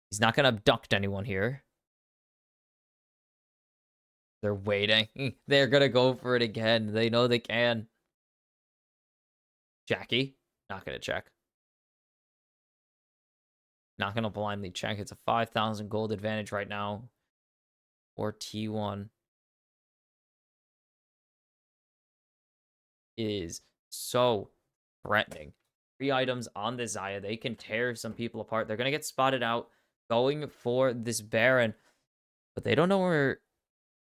He's not going to abduct anyone here. They're waiting. They're going to go for it again. They know they can. Jackie, not going to check. Not going to blindly check. It's a 5,000 gold advantage right now for T1. Is so threatening. 3 items on the Xayah. They can tear some people apart. They're going to get spotted out going for this Baron. But they don't know where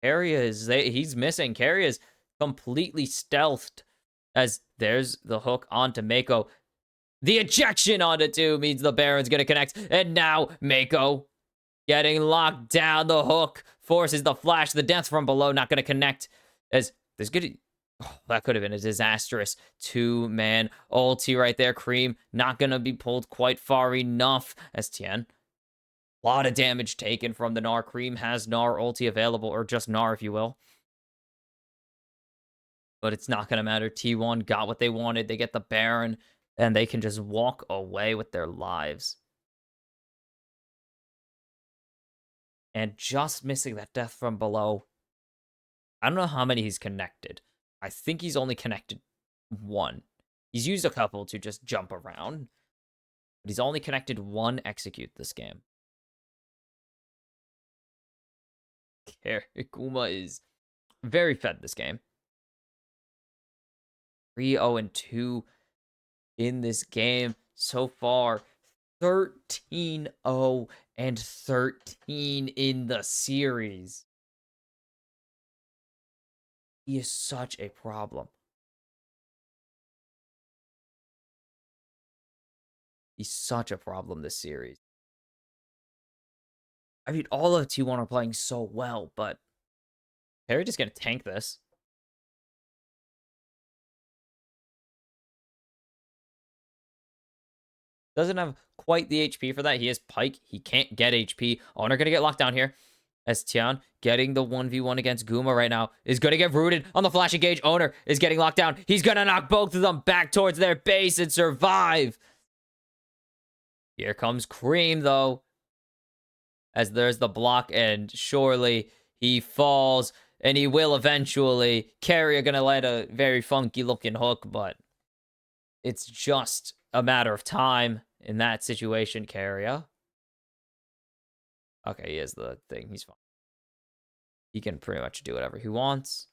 Carrier is. He's missing. Carrier is completely stealthed. As there's the hook onto Mako. The ejection onto 2 means the Baron's going to connect. And now Mako getting locked down. The hook forces the flash. The death from below not going to connect. As there's good... Oh, that could have been a disastrous 2-man ulti right there. Cream not going to be pulled quite far enough. As Tien. A lot of damage taken from the Gnar. Cream has Gnar ulti available, or just Gnar, if you will. But it's not going to matter. T1 got what they wanted. They get the Baron, and they can just walk away with their lives. And just missing that death from below. I don't know how many he's connected. I think he's only connected 1. He's used a couple to just jump around. But he's only connected 1 execute this game. Kuma is very fed this game. 3-0-2 in this game so far. 13-0 and 13 in the series. He is such a problem. He's such a problem this series. I mean, all of T1 are playing so well, but Perry just gonna tank this. Doesn't have quite the HP for that. He has Pike. He can't get HP. Owner going to get locked down here. As Tian getting the 1v1 against Guma right now is going to get rooted on the flash engage. Owner is getting locked down. He's going to knock both of them back towards their base and survive. Here comes Cream, though. As there's the block, and surely he falls, and he will eventually. Carrier going to land a very funky-looking hook, but it's just a matter of time in that situation, Carrier. Okay, he has the thing. He's fine. He can pretty much do whatever he wants.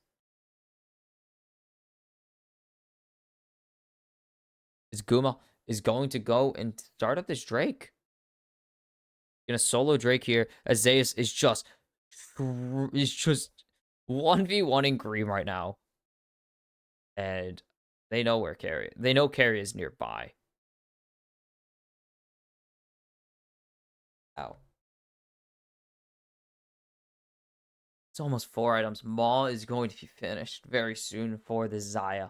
Is Guma is going to go and start up this Drake. Gonna solo Drake here. As Zeus is just 1v1ing Green right now. And they know where Carry. They know Carry is nearby. Ow. It's almost 4 items. Maw is going to be finished very soon for the Xayah.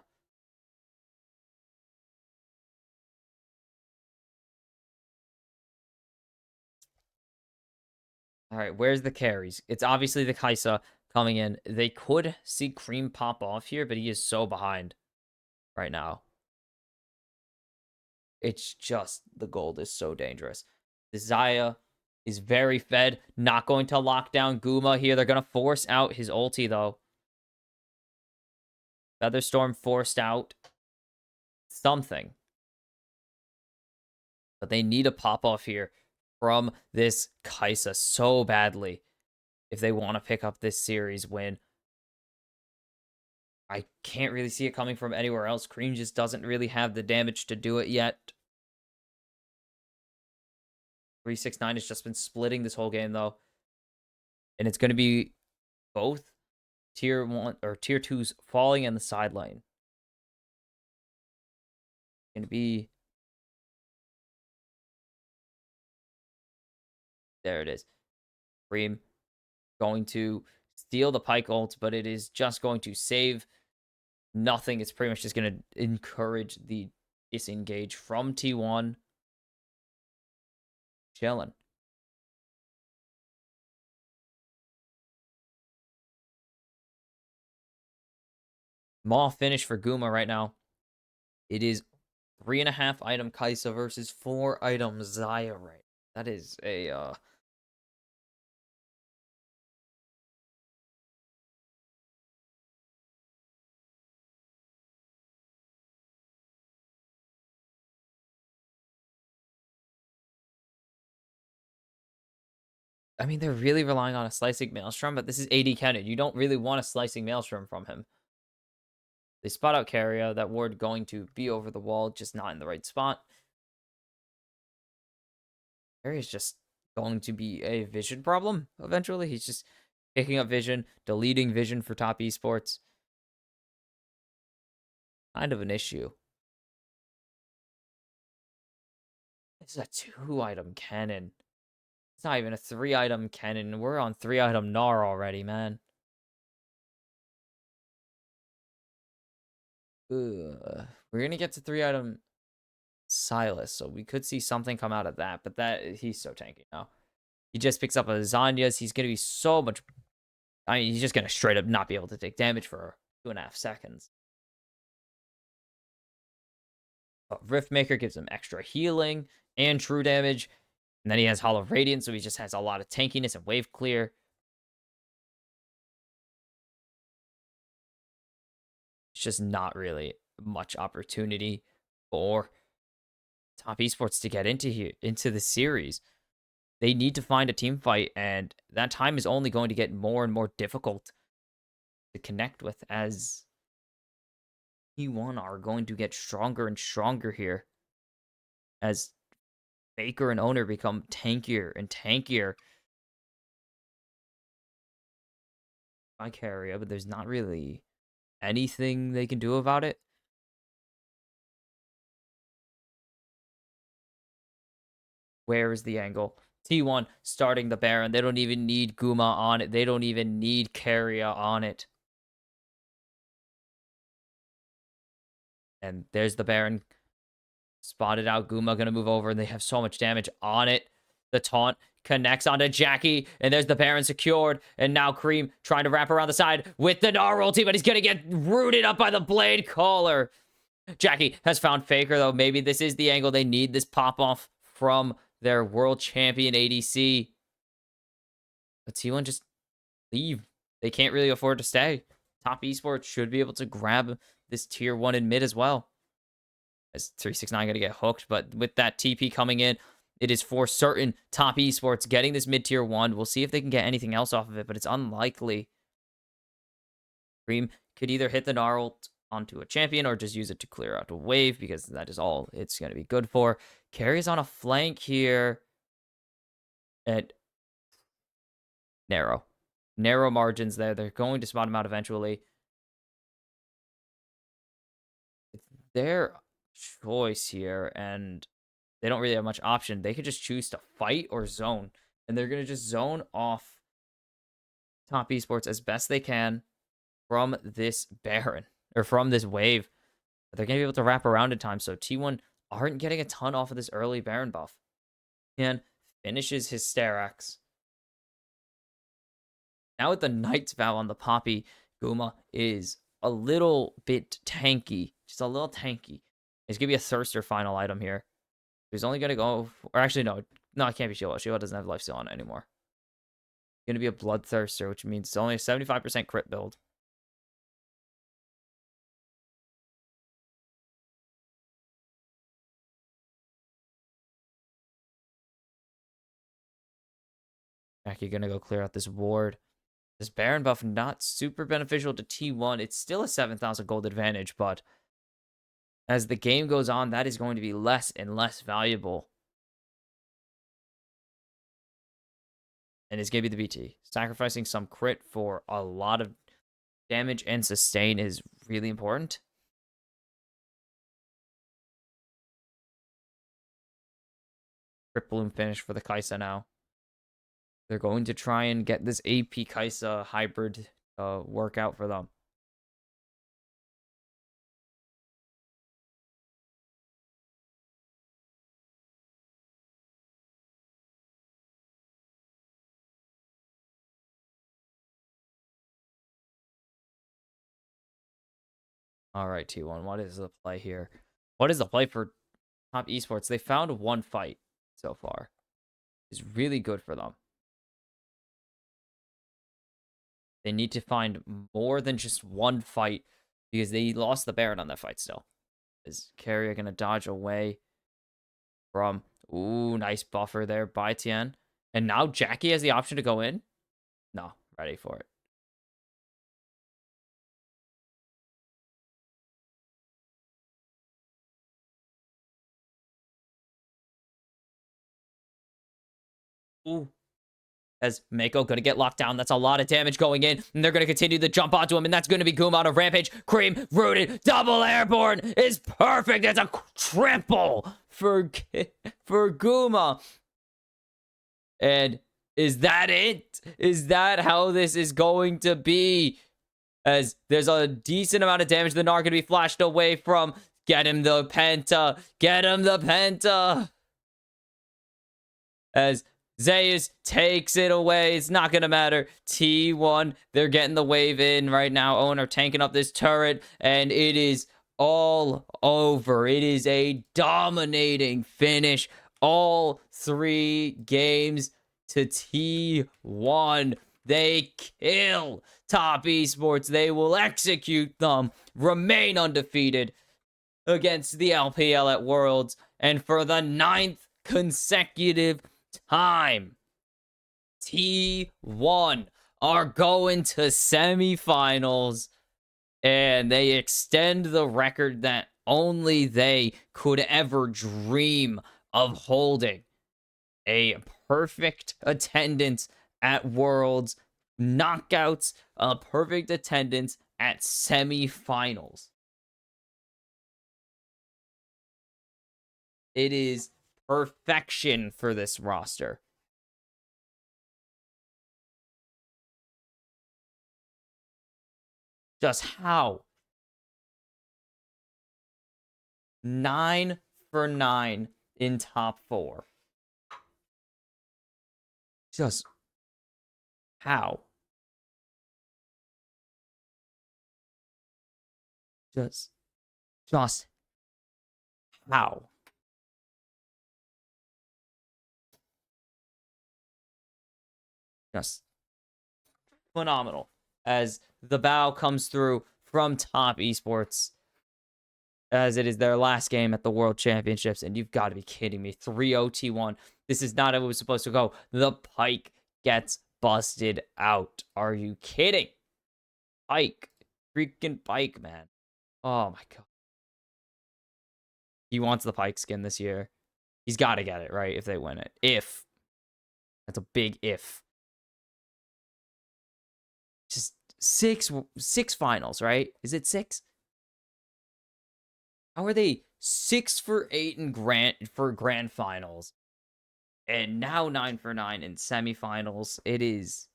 All right, where's the carries? It's obviously the Kaisa coming in. They could see Cream pop off here, but he is so behind right now. It's just, the gold is so dangerous. The Xayah is very fed. Not going to lock down Guma here. They're going to force out his ulti, though. Featherstorm forced out something. But they need a pop-off here from this Kaisa so badly if they want to pick up this series win. I can't really see it coming from anywhere else. Cream just doesn't really have the damage to do it yet. 369 has just been splitting this whole game, though. And it's going to be both tier 1 or tier 2s falling in the side lane. Going to be... There it is. Cream going to steal the Pike ult, but it is just going to save nothing. It's pretty much just going to encourage the disengage from T1. Chilling. Maw finish for Guma right now. It is 3.5 item Kaisa versus 4 item Xayah right. That is a I mean, they're really relying on a slicing Maelstrom, but this is AD Cannon. You don't really want a slicing Maelstrom from him. They spot out Carrier. That ward going to be over the wall, just not in the right spot. Carrier's just going to be a vision problem eventually. He's just picking up vision, deleting vision for top esports. Kind of an issue. This is a 2-item cannon. It's not even a 3-item cannon. We're on 3-item Gnar already, man. Ugh. We're going to get to 3-item Silas, so we could see something come out of that, but he's so tanky now. He just picks up a Zanya's. He's going to be so much... I mean, he's just going to straight up not be able to take damage for 2.5 seconds. But Riftmaker gives him extra healing and true damage. And then he has Hollow Radiance, so he just has a lot of tankiness and wave clear. It's just not really much opportunity for top esports to get into the series. They need to find a team fight, and that time is only going to get more and more difficult to connect with as T1 are going to get stronger and stronger here as Faker and Owner become tankier and tankier. By Carrier, but there's not really anything they can do about it. Where is the angle? T1 starting the Baron. They don't even need Guma on it. They don't even need Carrier on it. And there's the Baron. Spotted out. Guma going to move over, and they have so much damage on it. The taunt connects onto Jackie, and there's the Baron secured. And now Cream trying to wrap around the side with the Gnar ulti, but he's going to get rooted up by the Blade Caller. Jackie has found Faker, though. Maybe this is the angle they need, this pop-off from their world champion ADC. But T1 just leave. They can't really afford to stay. Top Esports should be able to grab this tier 1 in mid as well. As 369 going to get hooked, but with that TP coming in, it is for certain Top Esports getting this mid tier 1. We'll see if they can get anything else off of it, but it's unlikely. Cream could either hit the Gnar ult onto a champion or just use it to clear out a wave, because that is all it's going to be good for. Carries on a flank here at narrow margins there. They're going to spot him out eventually. It's their choice here, and they don't really have much option. They could just choose to fight or zone, and they're going to just zone off Top Esports as best they can from this Baron, or from this wave. They're going to be able to wrap around in time, so T1 aren't getting a ton off of this early Baron buff. And finishes his Sterax. Now with the Knight's Vow on the Poppy, Guma is a little bit tanky. Just a little tanky. It's going to be a Thirster final item here. He's only going to go... Or actually, no, it can't be Sheila. Sheila doesn't have lifesteal on it anymore. It's going to be a Bloodthirster, which means it's only a 75% crit build. Jackie going to go clear out this ward. This Baron buff not super beneficial to T1. It's still a 7,000 gold advantage, but as the game goes on, that is going to be less and less valuable. And it's going to be the BT. Sacrificing some crit for a lot of damage and sustain is really important. Crit Bloom finish for the Kai'Sa now. They're going to try and get this AP Kai'Sa hybrid work out for them. All right, T1, what is the play here? What is the play for Top Esports? They found one fight so far. It's really good for them. They need to find more than just one fight, because they lost the Baron on that fight still. Is Carrier going to dodge away from... Ooh, nice buffer there by Tien. And now Jackie has the option to go in? No, ready for it. Ooh. As Mako going to get locked down. That's a lot of damage going in. And they're going to continue to jump onto him. And that's going to be Guma on a rampage. Cream, rooted, double airborne is perfect. It's a triple for Guma. And is that it? Is that how this is going to be? As there's a decent amount of damage the Gnar going to be flashed away from. Get him the Penta. Get him the Penta. As Zeus takes it away. It's not going to matter. T1, they're getting the wave in right now. Owner tanking up this turret, and it is all over. It is a dominating finish. All 3 games to T1. They kill Top Esports. They will execute them. Remain undefeated against the LPL at Worlds. And for the 9th consecutive time, T1 are going to semifinals, and they extend the record that only they could ever dream of holding. A perfect attendance at Worlds, knockouts, a perfect attendance at semifinals. It is perfection for this roster. Just how? 9 for 9 in top 4. Just how? Just how? Just phenomenal. As the bow comes through from Top Esports, as it is their last game at the World Championships, and you've got to be kidding me. 3-0 T1. This is not how it was supposed to go. The Pike gets busted out. Are you kidding? Pike. Freaking Pike, man. Oh my god. He wants the Pike skin this year. He's got to get it, right? If they win it. If. That's a big if. Just six finals, right? Is it 6? How are they 6 for 8 in grand finals? And now 9 for 9 in semifinals. It is.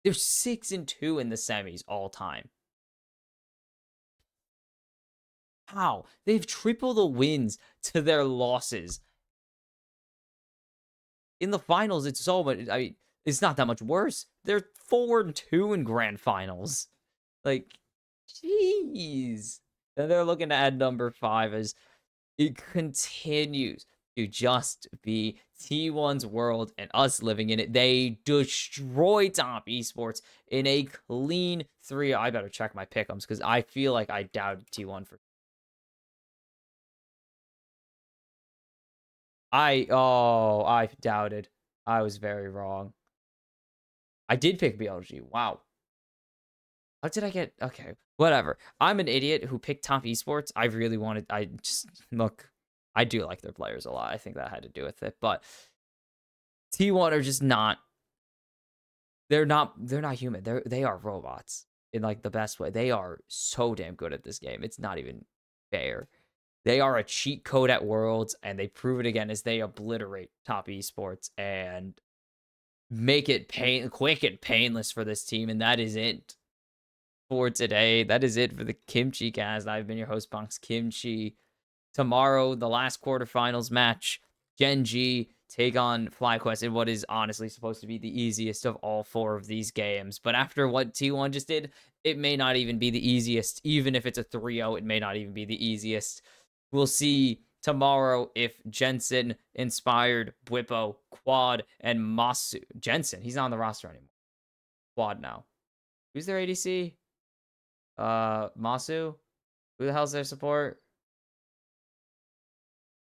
They're 6-2 in the semis all time. How? They've triple the wins to their losses. In the finals, it's so much. I mean, it's not that much worse. They're 4-2 in grand finals. Like, jeez. And they're looking to add number 5 as it continues to just be T1's world and us living in it. They destroy Top Esports in a clean 3. I better check my pick'ems because I feel like I doubted T1 for. I doubted. I was very wrong. I did pick BLG. Wow. How did I get? Okay, whatever. I'm an idiot who picked Top Esports. I really wanted. I just look. I do like their players a lot. I think that had to do with it. But T1 are just not. They're not human. They are robots in like the best way. They are so damn good at this game. It's not even fair. They are a cheat code at Worlds, and they prove it again as they obliterate Top Esports and make it quick and painless for this team. And that is it for today. That is it for the Kimchi Cast. I've been your host, Bonks Kimchi. Tomorrow, the last quarterfinals match, Gen G take on FlyQuest in what is honestly supposed to be the easiest of all 4 of these games. But after what T1 just did, it may not even be the easiest. Even if it's a 3-0, it may not even be the easiest. We'll see tomorrow if Jensen inspired Bwipo, Quad, and Masu. Jensen, he's not on the roster anymore. Quad now. Who's their ADC? Masu? Who the hell's their support?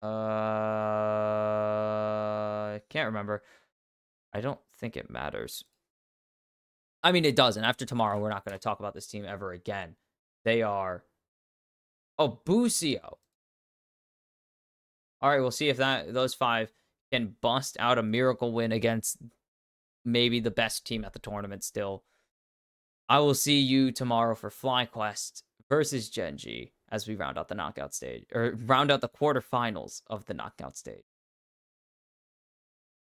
I can't remember. I don't think it matters. I mean, it doesn't. After tomorrow, we're not going to talk about this team ever again. They are. Oh, Busio. All right, we'll see if those 5 can bust out a miracle win against maybe the best team at the tournament still. I will see you tomorrow for FlyQuest versus Gen G as we round out the knockout stage, or round out the quarterfinals of the knockout stage.